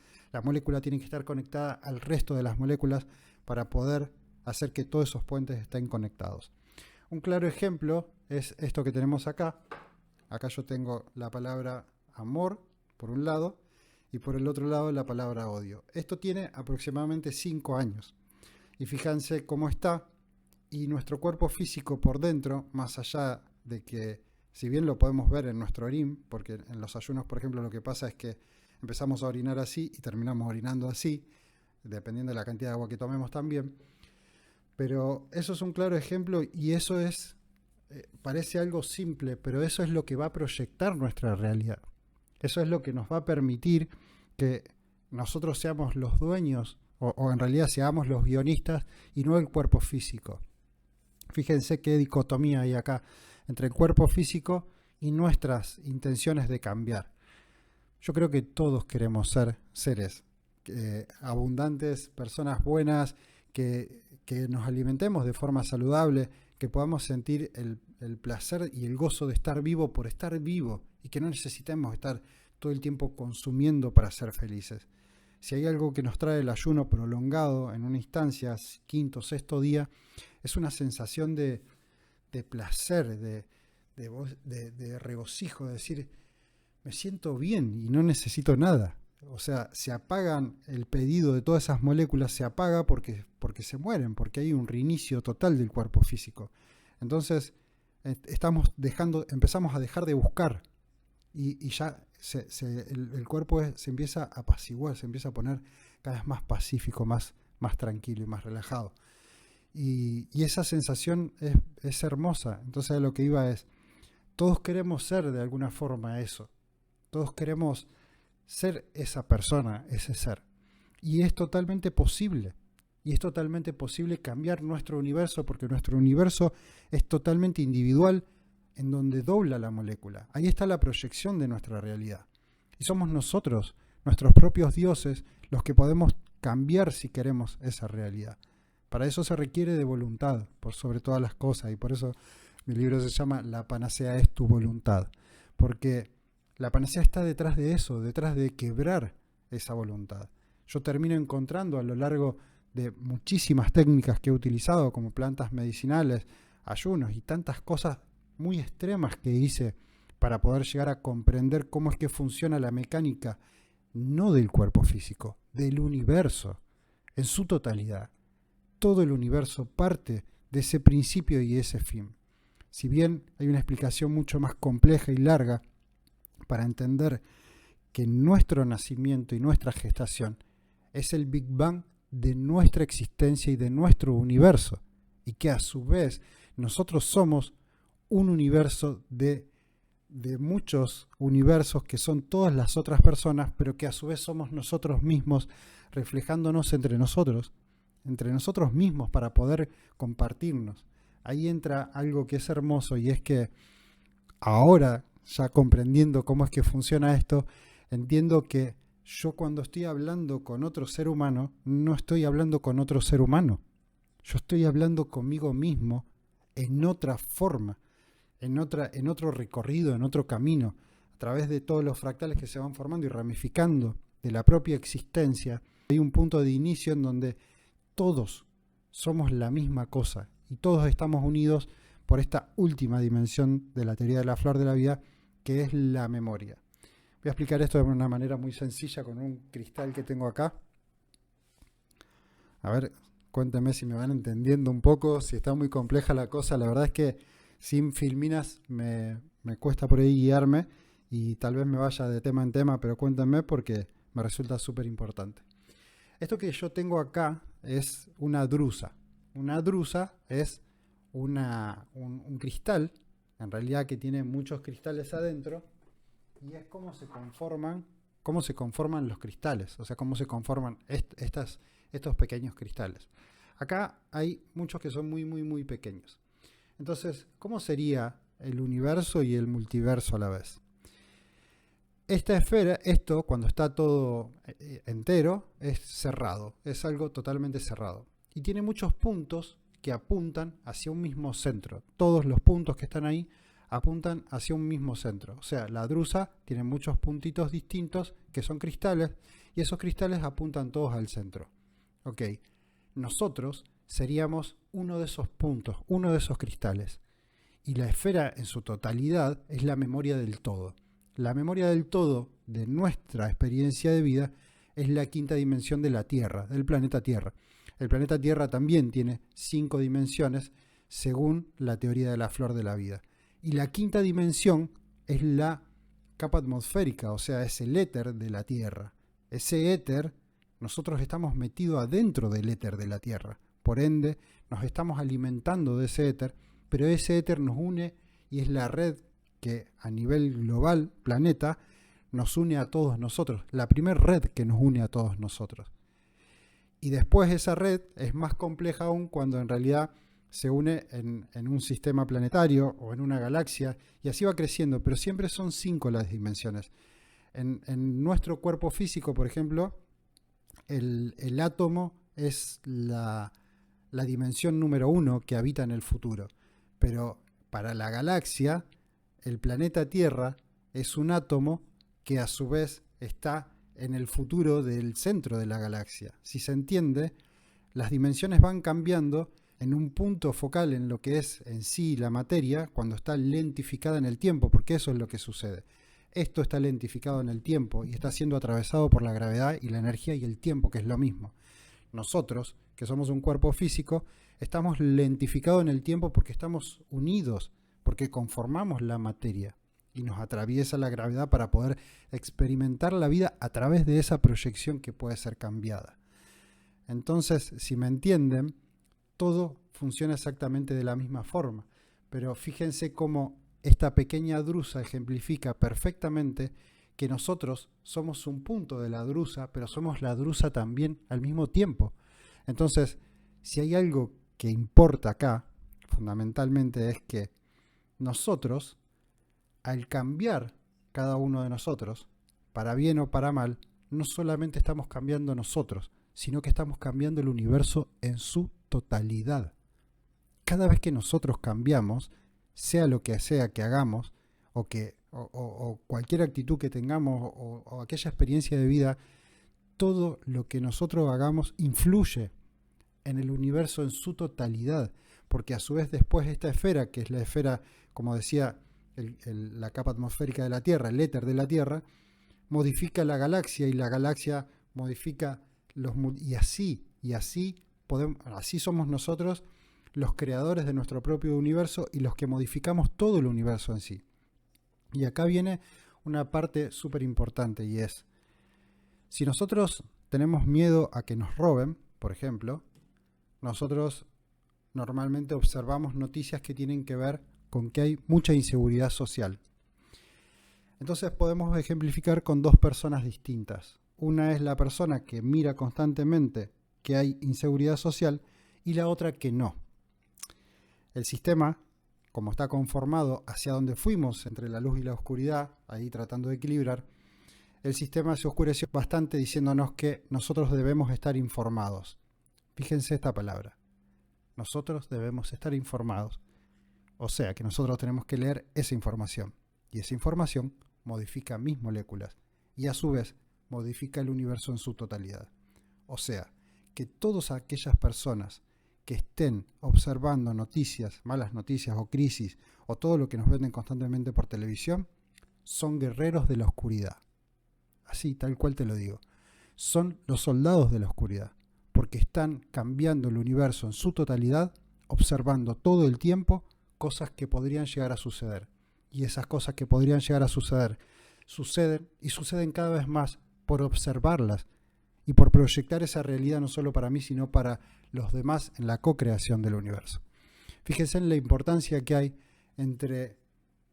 tiene que estar conectada al resto de las moléculas para poder hacer que todos esos puentes estén conectados. Un claro ejemplo es esto que tenemos acá. Acá yo tengo la palabra amor por un lado y por el otro lado la palabra odio. Esto tiene aproximadamente 5 años. Y fíjense cómo está. Y nuestro cuerpo físico por dentro, más allá de que, si bien lo podemos ver en nuestro orín, porque en los ayunos, por ejemplo, lo que pasa es que empezamos a orinar así y terminamos orinando así, dependiendo de la cantidad de agua que tomemos también. Pero eso es un claro ejemplo y eso es, parece algo simple, pero eso es lo que va a proyectar nuestra realidad. Eso es lo que nos va a permitir que nosotros seamos los dueños o en realidad seamos los guionistas y no el cuerpo físico. Fíjense qué dicotomía hay acá entre el cuerpo físico y nuestras intenciones de cambiar. Yo creo que todos queremos ser seres abundantes, personas buenas, que nos alimentemos de forma saludable, que podamos sentir el placer y el gozo de estar vivo por estar vivo y que no necesitemos estar todo el tiempo consumiendo para ser felices. Si hay algo que nos trae el ayuno prolongado en una instancia, quinto, sexto día, es una sensación de placer, de regocijo, de decir, me siento bien y no necesito nada. O sea, se apagan el pedido de todas esas moléculas, se apaga porque se mueren, porque hay un reinicio total del cuerpo físico. Entonces, empezamos a dejar de buscar y ya el cuerpo se empieza a apaciguar, se empieza a poner cada vez más pacífico, más tranquilo y más relajado. Y esa sensación es hermosa. Entonces a lo que iba es, todos queremos ser de alguna forma eso. Todos queremos ser esa persona, ese ser. Y es totalmente posible. Y es totalmente posible cambiar nuestro universo porque nuestro universo es totalmente individual en donde dobla la molécula. Ahí está la proyección de nuestra realidad. Y somos nosotros, nuestros propios dioses, los que podemos cambiar si queremos esa realidad. Para eso se requiere de voluntad, por sobre todas las cosas. Y por eso mi libro se llama La panacea es tu voluntad. Porque la panacea está detrás de eso, detrás de quebrar esa voluntad. Yo termino encontrando a lo largo de muchísimas técnicas que he utilizado, como plantas medicinales, ayunos y tantas cosas muy extremas que hice para poder llegar a comprender cómo es que funciona la mecánica, no del cuerpo físico, del universo, en su totalidad. Todo el universo parte de ese principio y ese fin. Si bien hay una explicación mucho más compleja y larga para entender que nuestro nacimiento y nuestra gestación es el Big Bang de nuestra existencia y de nuestro universo, y que a su vez nosotros somos un universo de muchos universos que son todas las otras personas, pero que a su vez somos nosotros mismos reflejándonos entre nosotros mismos para poder compartirnos. Ahí entra algo que es hermoso y es que ahora, ya comprendiendo cómo es que funciona esto, entiendo que yo cuando estoy hablando con otro ser humano, no estoy hablando con otro ser humano. Yo estoy hablando conmigo mismo en otra forma, en otro recorrido, en otro camino, a través de todos los fractales que se van formando y ramificando de la propia existencia. Hay un punto de inicio en donde todos somos la misma cosa y todos estamos unidos por esta última dimensión de la teoría de la flor de la vida, que es la memoria. Voy a explicar esto de una manera muy sencilla con un cristal que tengo acá. A ver, cuéntenme si me van entendiendo un poco, si está muy compleja la cosa. La verdad es que sin filminas me cuesta por ahí guiarme y tal vez me vaya de tema en tema, pero cuéntenme porque me resulta súper importante. Esto que yo tengo acá es una drusa. Una drusa es un cristal, en realidad que tiene muchos cristales adentro, y es cómo se conforman los cristales, o sea, cómo se conforman estos pequeños cristales. Acá hay muchos que son muy, muy, muy pequeños. Entonces, ¿cómo sería el universo y el multiverso a la vez? Esta esfera, esto cuando está todo entero, es cerrado, es algo totalmente cerrado. Y tiene muchos puntos que apuntan hacia un mismo centro. Todos los puntos que están ahí apuntan hacia un mismo centro. O sea, la drusa tiene muchos puntitos distintos que son cristales y esos cristales apuntan todos al centro. Ok, nosotros seríamos uno de esos puntos, uno de esos cristales. Y la esfera en su totalidad es la memoria del todo. La memoria del todo de nuestra experiencia de vida es la quinta dimensión de la Tierra, del planeta Tierra. El planeta Tierra también tiene 5 dimensiones según la teoría de la flor de la vida. Y la quinta dimensión es la capa atmosférica, o sea, es el éter de la Tierra. Ese éter, nosotros estamos metidos adentro del éter de la Tierra. Por ende, nos estamos alimentando de ese éter, pero ese éter nos une y es la red que a nivel global, planeta, nos une a todos nosotros. La primera red que nos une a todos nosotros. Y después esa red es más compleja aún cuando en realidad se une en un sistema planetario o en una galaxia y así va creciendo, pero siempre son 5 las dimensiones. En nuestro cuerpo físico, por ejemplo, el átomo es la dimensión número 1 que habita en el futuro. Pero para la galaxia, el planeta Tierra es un átomo que a su vez está en el futuro del centro de la galaxia. Si se entiende, las dimensiones van cambiando en un punto focal en lo que es en sí la materia cuando está lentificada en el tiempo, porque eso es lo que sucede. Esto está lentificado en el tiempo y está siendo atravesado por la gravedad y la energía y el tiempo, que es lo mismo. Nosotros, que somos un cuerpo físico, estamos lentificados en el tiempo porque estamos unidos, porque conformamos la materia y nos atraviesa la gravedad para poder experimentar la vida a través de esa proyección que puede ser cambiada. Entonces, si me entienden, todo funciona exactamente de la misma forma, pero fíjense cómo esta pequeña drusa ejemplifica perfectamente que nosotros somos un punto de la drusa, pero somos la drusa también al mismo tiempo. Entonces, si hay algo que importa acá, fundamentalmente es que nosotros, al cambiar cada uno de nosotros, para bien o para mal, no solamente estamos cambiando nosotros, sino que estamos cambiando el universo en su totalidad. Cada vez que nosotros cambiamos, sea lo que sea que hagamos, o cualquier actitud que tengamos, o aquella experiencia de vida, todo lo que nosotros hagamos influye en el universo en su totalidad, porque a su vez después esta esfera, que es la esfera, como decía, la capa atmosférica de la Tierra, el éter de la Tierra, modifica la galaxia y la galaxia modifica y así somos nosotros los creadores de nuestro propio universo y los que modificamos todo el universo en sí. Y acá viene una parte súper importante y es, si nosotros tenemos miedo a que nos roben, por ejemplo, nosotros normalmente observamos noticias que tienen que ver con que hay mucha inseguridad social. Entonces podemos ejemplificar con dos personas distintas. Una es la persona que mira constantemente que hay inseguridad social y la otra que no. El sistema, como está conformado hacia donde fuimos, entre la luz y la oscuridad, ahí tratando de equilibrar, el sistema se oscureció bastante diciéndonos que nosotros debemos estar informados. Fíjense esta palabra. Nosotros debemos estar informados. O sea que nosotros tenemos que leer esa información. Y esa información modifica mis moléculas y a su vez modifica el universo en su totalidad. O sea que todas aquellas personas que estén observando noticias, malas noticias o crisis o todo lo que nos venden constantemente por televisión, son guerreros de la oscuridad. Así, tal cual te lo digo. Son los soldados de la oscuridad, porque están cambiando el universo en su totalidad, observando todo el tiempo cosas que podrían llegar a suceder. Y esas cosas que podrían llegar a suceder, suceden y suceden cada vez más por observarlas y por proyectar esa realidad no solo para mí, sino para los demás en la co-creación del universo. Fíjense en la importancia que hay entre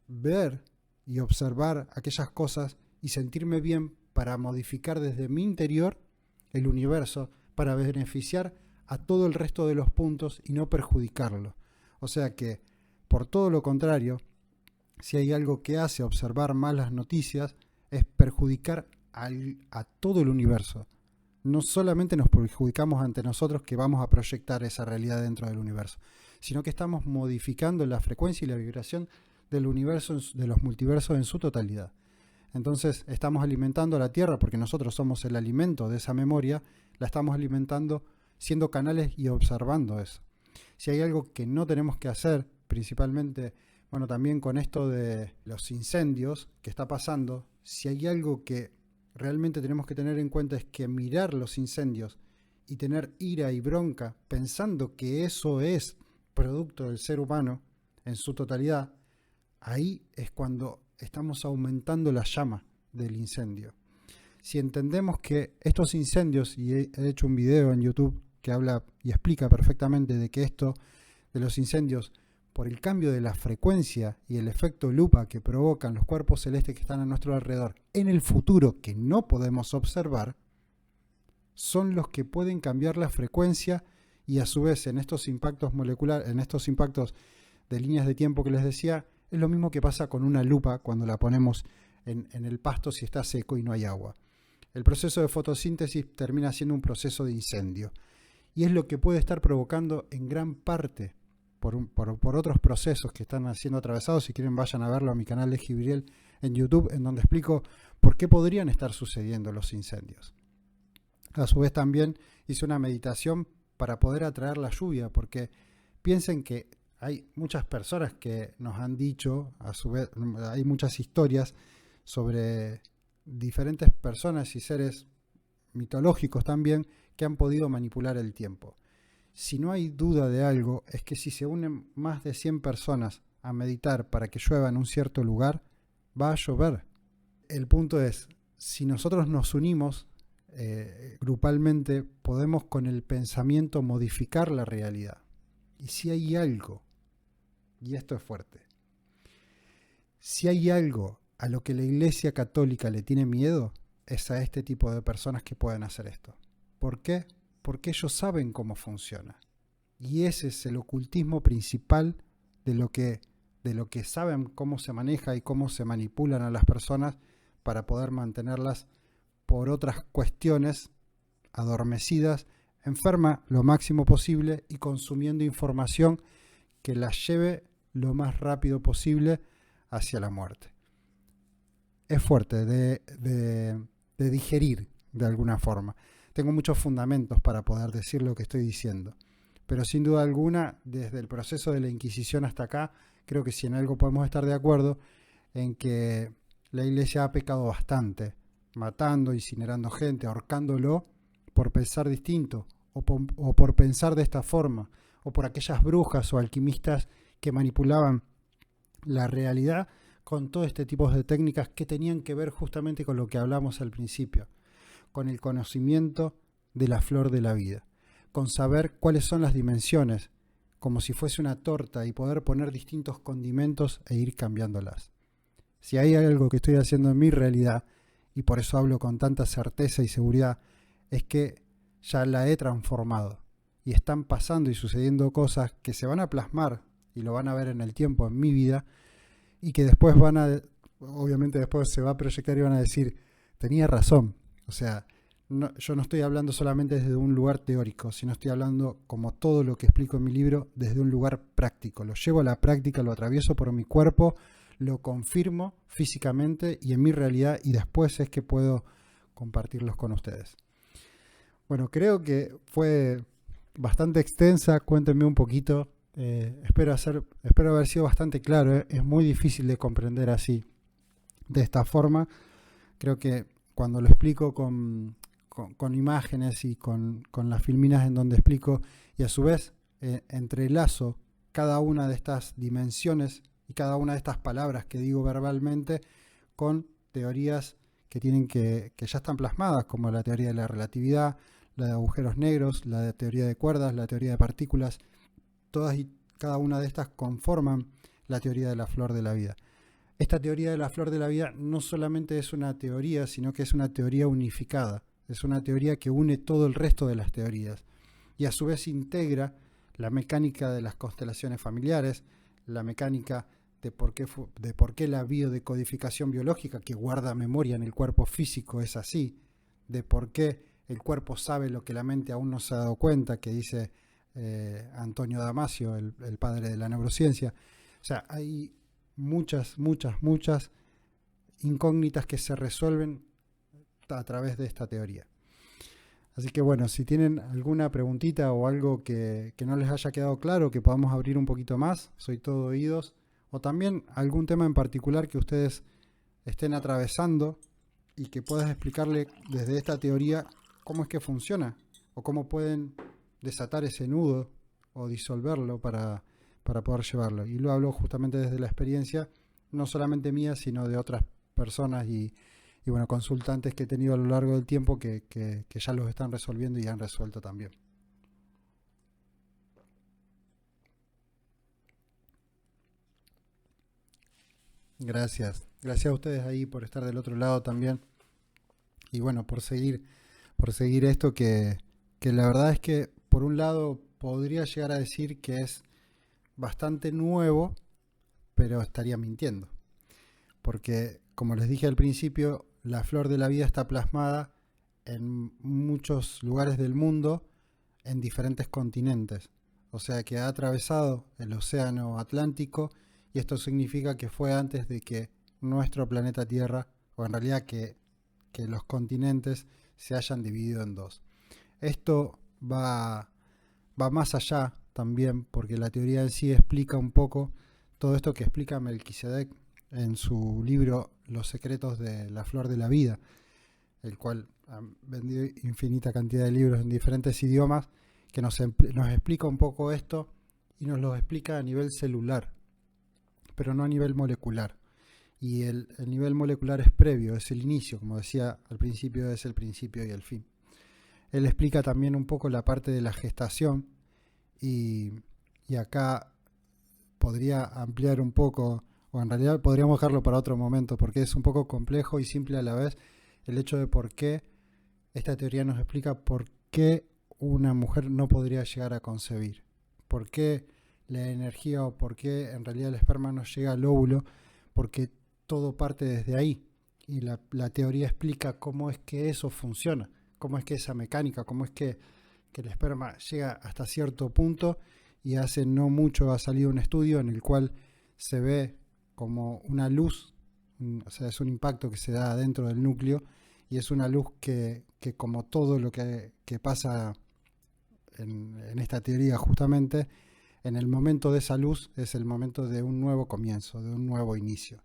ver y observar aquellas cosas y sentirme bien para modificar desde mi interior el universo, para beneficiar a todo el resto de los puntos y no perjudicarlo. O sea que, por todo lo contrario, si hay algo que hace observar malas noticias, es perjudicar a todo el universo. No solamente nos perjudicamos ante nosotros que vamos a proyectar esa realidad dentro del universo, sino que estamos modificando la frecuencia y la vibración del universo, de los multiversos en su totalidad. Entonces estamos alimentando a la Tierra, porque nosotros somos el alimento de esa memoria, la estamos alimentando siendo canales y observando eso. Si hay algo que no tenemos que hacer, principalmente, bueno, también con esto de los incendios que está pasando, si hay algo que realmente tenemos que tener en cuenta es que mirar los incendios y tener ira y bronca pensando que eso es producto del ser humano en su totalidad, ahí es cuando estamos aumentando la llama del incendio. Si entendemos que estos incendios, y he hecho un video en YouTube que habla y explica perfectamente de que esto de los incendios, por el cambio de la frecuencia y el efecto lupa que provocan los cuerpos celestes que están a nuestro alrededor en el futuro que no podemos observar, son los que pueden cambiar la frecuencia y a su vez en estos impactos moleculares, en estos impactos de líneas de tiempo que les decía, es lo mismo que pasa con una lupa cuando la ponemos en el pasto si está seco y no hay agua. El proceso de fotosíntesis termina siendo un proceso de incendio y es lo que puede estar provocando en gran parte por otros procesos que están siendo atravesados. Si quieren vayan a verlo a mi canal de Gibriel en YouTube, en donde explico por qué podrían estar sucediendo los incendios. A su vez también hice una meditación para poder atraer la lluvia, porque piensen que hay muchas personas que nos han dicho, a su vez hay muchas historias sobre diferentes personas y seres mitológicos también que han podido manipular el tiempo. Si no hay duda de algo, es que si se unen más de 100 personas a meditar para que llueva en un cierto lugar, va a llover. El punto es, si nosotros nos unimos grupalmente, podemos con el pensamiento modificar la realidad. Y si hay algo, y esto es fuerte, si hay algo a lo que la Iglesia Católica le tiene miedo, es a este tipo de personas que pueden hacer esto. ¿Por qué? Porque ellos saben cómo funciona. Y ese es el ocultismo principal de lo que saben cómo se maneja y cómo se manipulan a las personas para poder mantenerlas por otras cuestiones adormecidas, enfermas lo máximo posible y consumiendo información que las lleve lo más rápido posible hacia la muerte. Es fuerte de digerir de alguna forma. Tengo muchos fundamentos para poder decir lo que estoy diciendo, pero sin duda alguna, desde el proceso de la Inquisición hasta acá, creo que si en algo podemos estar de acuerdo, en que la Iglesia ha pecado bastante, matando, incinerando gente, ahorcándolo por pensar distinto, o por pensar de esta forma, o por aquellas brujas o alquimistas que manipulaban la realidad con todo este tipo de técnicas que tenían que ver justamente con lo que hablamos al principio, con el conocimiento de la flor de la vida, con saber cuáles son las dimensiones, como si fuese una torta y poder poner distintos condimentos e ir cambiándolas. Si hay algo que estoy haciendo en mi realidad, y por eso hablo con tanta certeza y seguridad, es que ya la he transformado y están pasando y sucediendo cosas que se van a plasmar y lo van a ver en el tiempo en mi vida y que después obviamente después se va a proyectar y van a decir, tenía razón. O sea, yo no estoy hablando solamente desde un lugar teórico, sino estoy hablando, como todo lo que explico en mi libro, desde un lugar práctico. Lo llevo a la práctica, lo atravieso por mi cuerpo, lo confirmo físicamente y en mi realidad, y después es que puedo compartirlos con ustedes. Bueno, creo que fue bastante extensa. Cuéntenme un poquito. Espero haber sido bastante claro. Es muy difícil de comprender así, de esta forma. Creo que cuando lo explico con imágenes y con las filminas en donde explico, y a su vez entrelazo cada una de estas dimensiones y cada una de estas palabras que digo verbalmente con teorías que ya están plasmadas, como la teoría de la relatividad, la de agujeros negros, la de teoría de cuerdas, la teoría de partículas. Todas y cada una de estas conforman la teoría de la flor de la vida. Esta teoría de la flor de la vida no solamente es una teoría, sino que es una teoría unificada. Es una teoría que une todo el resto de las teorías y a su vez integra la mecánica de las constelaciones familiares, la mecánica de por qué la biodecodificación biológica, que guarda memoria en el cuerpo físico, es así, de por qué el cuerpo sabe lo que la mente aún no se ha dado cuenta, que dice Antonio Damasio, el padre de la neurociencia. O sea, hay muchas incógnitas que se resuelven a través de esta teoría. Así que bueno, si tienen alguna preguntita o algo que no les haya quedado claro, que podamos abrir un poquito más, soy todo oídos. O también algún tema en particular que ustedes estén atravesando y que puedas explicarle desde esta teoría cómo es que funciona o cómo pueden desatar ese nudo o disolverlo para poder llevarlo. Y lo hablo justamente desde la experiencia, no solamente mía, sino de otras personas y bueno, consultantes que he tenido a lo largo del tiempo que ya los están resolviendo y han resuelto también. Gracias. Gracias a ustedes ahí por estar del otro lado también. Y bueno, por seguir esto que la verdad es que por un lado podría llegar a decir que es bastante nuevo, pero estaría mintiendo. Porque, como les dije al principio, la flor de la vida está plasmada en muchos lugares del mundo, en diferentes continentes. O sea que ha atravesado el océano Atlántico y esto significa que fue antes de que nuestro planeta Tierra, o en realidad que los continentes se hayan dividido en dos. Esto va más allá también, porque la teoría en sí explica un poco todo esto que explica Melquisedec en su libro Los secretos de la flor de la vida, el cual ha vendido infinita cantidad de libros en diferentes idiomas, que nos explica un poco esto y nos lo explica a nivel celular, pero no a nivel molecular. Y el nivel molecular es previo, es el inicio, como decía al principio, es el principio y el fin. Él explica también un poco la parte de la gestación y acá podría ampliar un poco, o en realidad podríamos dejarlo para otro momento, porque es un poco complejo y simple a la vez el hecho de por qué esta teoría nos explica por qué una mujer no podría llegar a concebir, por qué la energía o por qué en realidad el esperma no llega al óvulo, porque todo parte desde ahí. Y la teoría explica cómo es que eso funciona, cómo es que esa mecánica, cómo es que el esperma llega hasta cierto punto, y hace no mucho ha salido un estudio en el cual se ve como una luz, o sea, es un impacto que se da dentro del núcleo y es una luz que como todo lo que pasa en esta teoría justamente, en el momento de esa luz es el momento de un nuevo comienzo, de un nuevo inicio.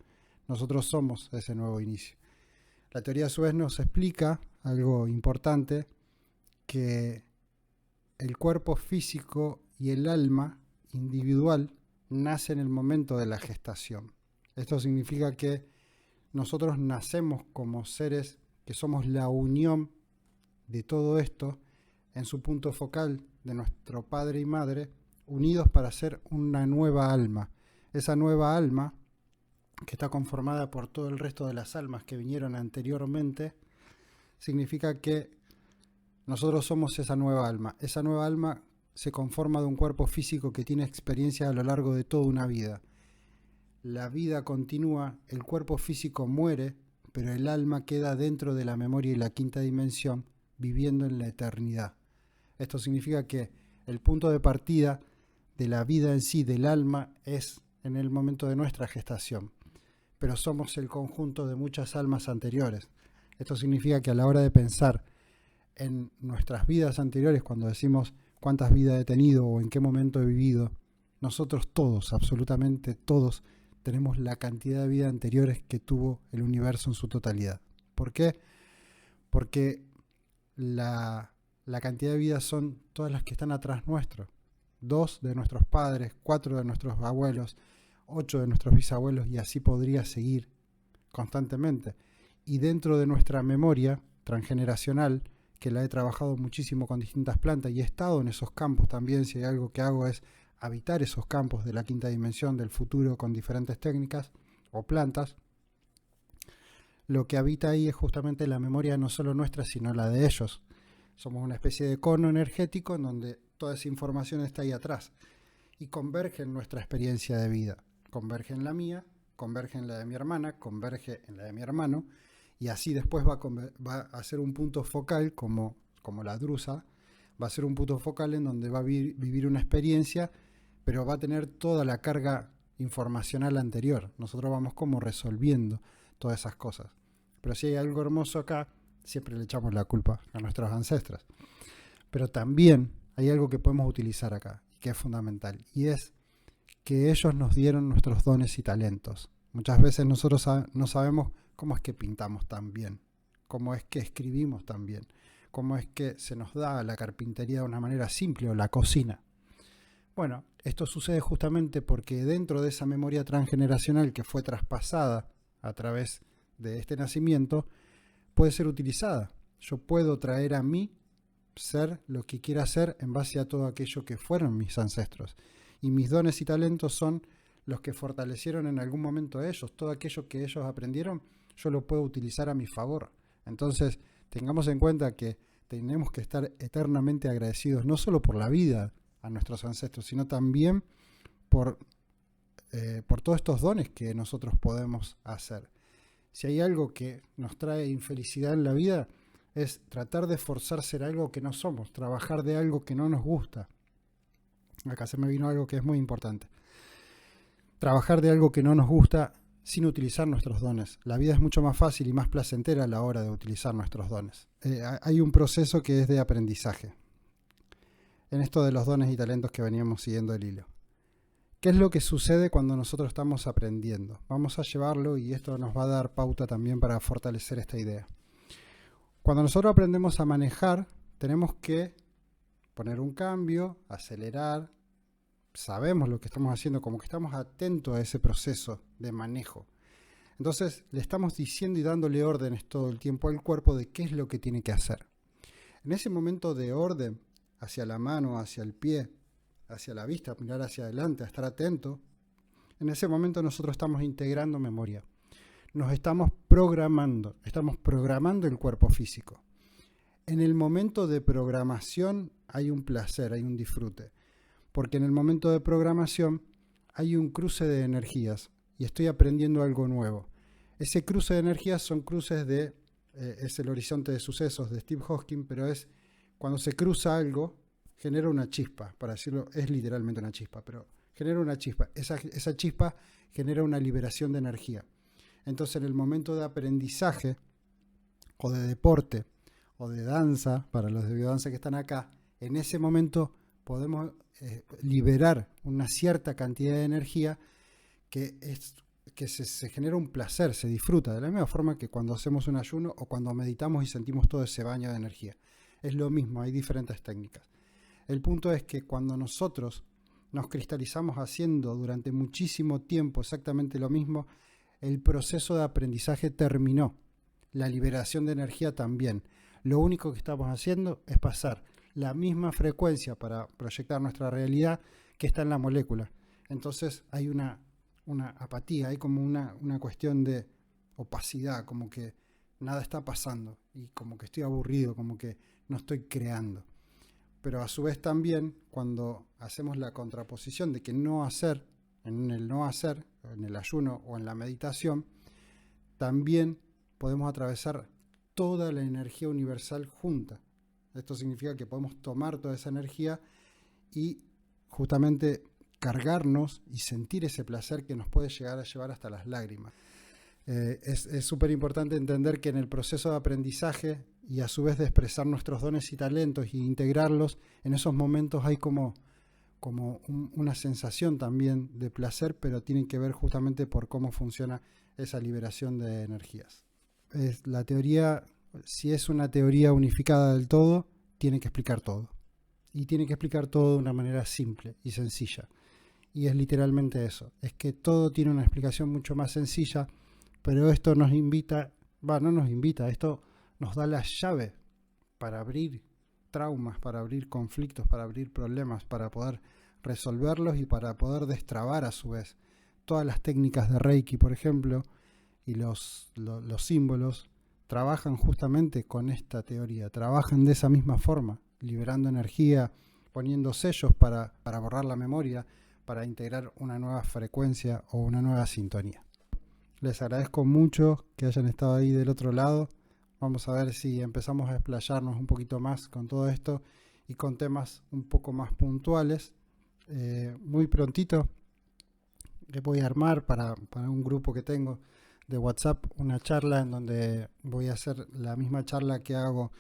Nosotros somos ese nuevo inicio. La teoría a su vez nos explica algo importante, que el cuerpo físico y el alma individual nace en el momento de la gestación. Esto significa que nosotros nacemos como seres que somos la unión de todo esto en su punto focal de nuestro padre y madre, unidos para hacer una nueva alma. Esa nueva alma, que está conformada por todo el resto de las almas que vinieron anteriormente, significa que nosotros somos esa nueva alma. Esa nueva alma se conforma de un cuerpo físico que tiene experiencia a lo largo de toda una vida. La vida continúa, el cuerpo físico muere, pero el alma queda dentro de la memoria y la quinta dimensión, viviendo en la eternidad. Esto significa que el punto de partida de la vida en sí, del alma, es en el momento de nuestra gestación. Pero somos el conjunto de muchas almas anteriores. Esto significa que a la hora de pensar en nuestras vidas anteriores, cuando decimos cuántas vidas he tenido o en qué momento he vivido, nosotros todos, absolutamente todos, tenemos la cantidad de vidas anteriores que tuvo el universo en su totalidad. ¿Por qué? Porque la cantidad de vidas son todas las que están atrás nuestro. 2 de nuestros padres, 4 de nuestros abuelos, 8 de nuestros bisabuelos, y así podría seguir constantemente. Y dentro de nuestra memoria transgeneracional, que la he trabajado muchísimo con distintas plantas y he estado en esos campos también, si hay algo que hago es habitar esos campos de la quinta dimensión del futuro con diferentes técnicas o plantas, lo que habita ahí es justamente la memoria no solo nuestra, sino la de ellos. Somos una especie de cono energético en donde toda esa información está ahí atrás y converge en nuestra experiencia de vida. Converge en la mía, converge en la de mi hermana, converge en la de mi hermano, y así después va a ser un punto focal, como la drusa, va a ser un punto focal en donde va a vivir una experiencia, pero va a tener toda la carga informacional anterior. Nosotros vamos como resolviendo todas esas cosas. Pero si hay algo hermoso acá, siempre le echamos la culpa a nuestros ancestros. Pero también hay algo que podemos utilizar acá, y que es fundamental, y es que ellos nos dieron nuestros dones y talentos. Muchas veces nosotros no sabemos cómo es que pintamos tan bien, cómo es que escribimos tan bien, cómo es que se nos da la carpintería de una manera simple o la cocina. Bueno, esto sucede justamente porque dentro de esa memoria transgeneracional que fue traspasada a través de este nacimiento, puede ser utilizada. Yo puedo traer a mí ser lo que quiera ser en base a todo aquello que fueron mis ancestros. Y mis dones y talentos son los que fortalecieron en algún momento a ellos. Todo aquello que ellos aprendieron, yo lo puedo utilizar a mi favor. Entonces, tengamos en cuenta que tenemos que estar eternamente agradecidos, no solo por la vida a nuestros ancestros, sino también por todos estos dones que nosotros podemos hacer. Si hay algo que nos trae infelicidad en la vida, es tratar de forzar ser algo que no somos, trabajar de algo que no nos gusta. Acá se me vino algo que es muy importante. Trabajar de algo que no nos gusta sin utilizar nuestros dones. La vida es mucho más fácil y más placentera a la hora de utilizar nuestros dones. Hay un proceso que es de aprendizaje en esto de los dones y talentos que veníamos siguiendo el hilo. ¿Qué es lo que sucede cuando nosotros estamos aprendiendo? Vamos a llevarlo y esto nos va a dar pauta también para fortalecer esta idea. Cuando nosotros aprendemos a manejar, tenemos que poner un cambio, acelerar, sabemos lo que estamos haciendo, como que estamos atentos a ese proceso de manejo. Entonces le estamos diciendo y dándole órdenes todo el tiempo al cuerpo de qué es lo que tiene que hacer. En ese momento de orden, hacia la mano, hacia el pie, hacia la vista, mirar hacia adelante, a estar atento, en ese momento nosotros estamos integrando memoria. Nos estamos programando el cuerpo físico. En el momento de programación hay un placer, hay un disfrute, porque en el momento de programación hay un cruce de energías y estoy aprendiendo algo nuevo. Ese cruce de energías son cruces es el horizonte de sucesos de Steve Hawking, pero es cuando se cruza algo, genera una chispa, para decirlo, es literalmente una chispa, pero genera una chispa. Esa chispa genera una liberación de energía. Entonces, en el momento de aprendizaje, o de deporte, o de danza, para los de biodanza que están acá, en ese momento podemos liberar una cierta cantidad de energía que se genera un placer, se disfruta, de la misma forma que cuando hacemos un ayuno o cuando meditamos y sentimos todo ese baño de energía. Es lo mismo, hay diferentes técnicas. El punto es que cuando nosotros nos cristalizamos haciendo durante muchísimo tiempo exactamente lo mismo, el proceso de aprendizaje terminó. La liberación de energía también. Lo único que estamos haciendo es pasar la misma frecuencia para proyectar nuestra realidad que está en la molécula. Entonces hay una apatía, hay como una cuestión de opacidad, como que nada está pasando y como que estoy aburrido, como que no estoy creando. Pero a su vez también, cuando hacemos la contraposición de que no hacer, en el ayuno o en la meditación, también podemos atravesar toda la energía universal junta. Esto significa que podemos tomar toda esa energía y justamente cargarnos y sentir ese placer que nos puede llegar a llevar hasta las lágrimas. Es súper importante entender que en el proceso de aprendizaje y a su vez de expresar nuestros dones y talentos y integrarlos, en esos momentos hay como una sensación también de placer, pero tienen que ver justamente por cómo funciona esa liberación de energías. La teoría, si es una teoría unificada del todo, tiene que explicar todo. Y tiene que explicar todo de una manera simple y sencilla. Y es literalmente eso. Es que todo tiene una explicación mucho más sencilla, pero esto nos invita, no nos invita, esto nos da la llave para abrir traumas, para abrir conflictos, para abrir problemas, para poder resolverlos y para poder destrabar a su vez. Todas las técnicas de Reiki, por ejemplo, y los símbolos trabajan justamente con esta teoría, trabajan de esa misma forma, liberando energía, poniendo sellos para borrar la memoria, para integrar una nueva frecuencia o una nueva sintonía. Les agradezco mucho que hayan estado ahí del otro lado. Vamos a ver si empezamos a explayarnos un poquito más con todo esto y con temas un poco más puntuales. Muy prontito voy a armar para un grupo que tengo de WhatsApp una charla en donde voy a hacer la misma charla que hago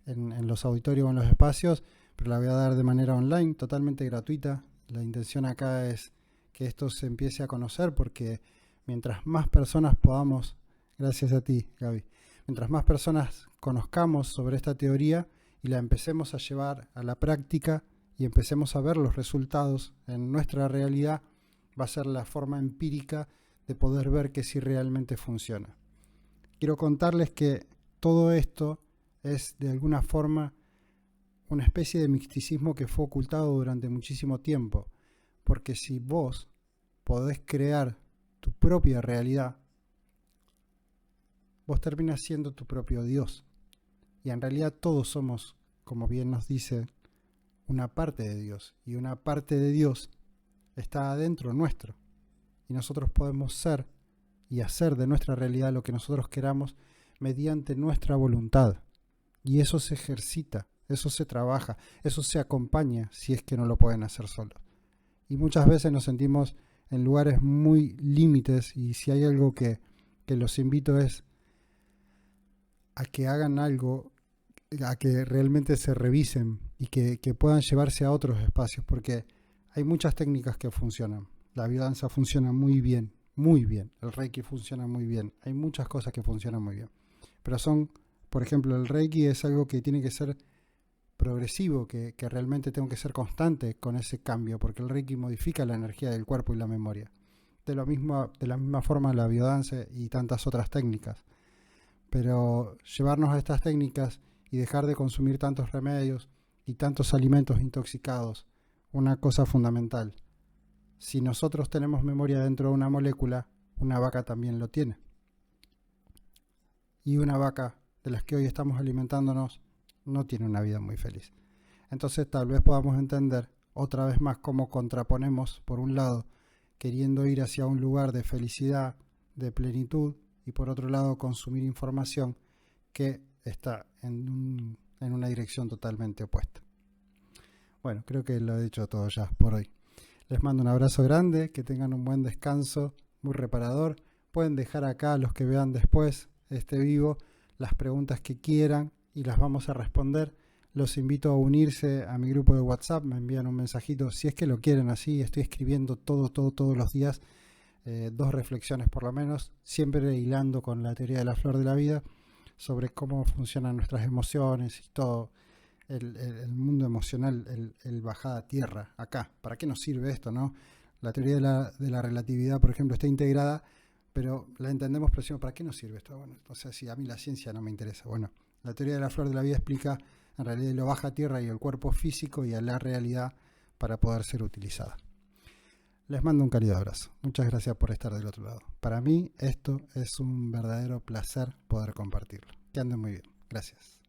en los auditorios o en los espacios, pero la voy a dar de manera online, totalmente gratuita. La intención acá es que esto se empiece a conocer porque mientras más personas podamos, gracias a ti, Gaby, mientras más personas conozcamos sobre esta teoría y la empecemos a llevar a la práctica y empecemos a ver los resultados en nuestra realidad, va a ser la forma empírica de poder ver que sí realmente funciona. Quiero contarles que todo esto es de alguna forma una especie de misticismo que fue ocultado durante muchísimo tiempo, porque si vos podés crear tu propia realidad, vos terminas siendo tu propio Dios. Y en realidad todos somos, como bien nos dice, una parte de Dios. Y una parte de Dios está adentro nuestro. Y nosotros podemos ser y hacer de nuestra realidad lo que nosotros queramos mediante nuestra voluntad. Y eso se ejercita, eso se trabaja, eso se acompaña si es que no lo pueden hacer solos. Y muchas veces nos sentimos en lugares muy límites y si hay algo que los invito es a que hagan algo, a que realmente se revisen y que puedan llevarse a otros espacios, porque hay muchas técnicas que funcionan. La biodanza funciona muy bien, el Reiki funciona muy bien, hay muchas cosas que funcionan muy bien, pero por ejemplo, el Reiki es algo que tiene que ser progresivo, que realmente tengo que ser constante con ese cambio, porque el Reiki modifica la energía del cuerpo y la memoria. De la misma forma la biodanza y tantas otras técnicas. Pero llevarnos a estas técnicas y dejar de consumir tantos remedios y tantos alimentos intoxicados, una cosa fundamental. Si nosotros tenemos memoria dentro de una molécula, una vaca también lo tiene. Y una vaca de las que hoy estamos alimentándonos no tiene una vida muy feliz. Entonces tal vez podamos entender otra vez más cómo contraponemos, por un lado, queriendo ir hacia un lugar de felicidad, de plenitud, y por otro lado consumir información que está en una dirección totalmente opuesta. Bueno, creo que lo he dicho todo ya por hoy. Les mando un abrazo grande, que tengan un buen descanso, muy reparador. Pueden dejar acá, los que vean después este vivo, las preguntas que quieran y las vamos a responder. Los invito a unirse a mi grupo de WhatsApp, me envían un mensajito si es que lo quieren así. Estoy escribiendo todos los días, 2 reflexiones por lo menos, siempre hilando con la teoría de la flor de la vida, sobre cómo funcionan nuestras emociones y todo el mundo emocional, el bajada a tierra, acá. ¿Para qué nos sirve esto, no? La teoría de la relatividad, por ejemplo, está integrada, pero la entendemos, pero decimos, ¿para qué nos sirve esto? Bueno, o sea, si a mí la ciencia no me interesa. Bueno, la teoría de la flor de la vida explica en realidad lo baja a tierra y el cuerpo físico y a la realidad para poder ser utilizada. Les mando un cálido abrazo. Muchas gracias por estar del otro lado. Para mí esto es un verdadero placer poder compartirlo. Que anden muy bien. Gracias.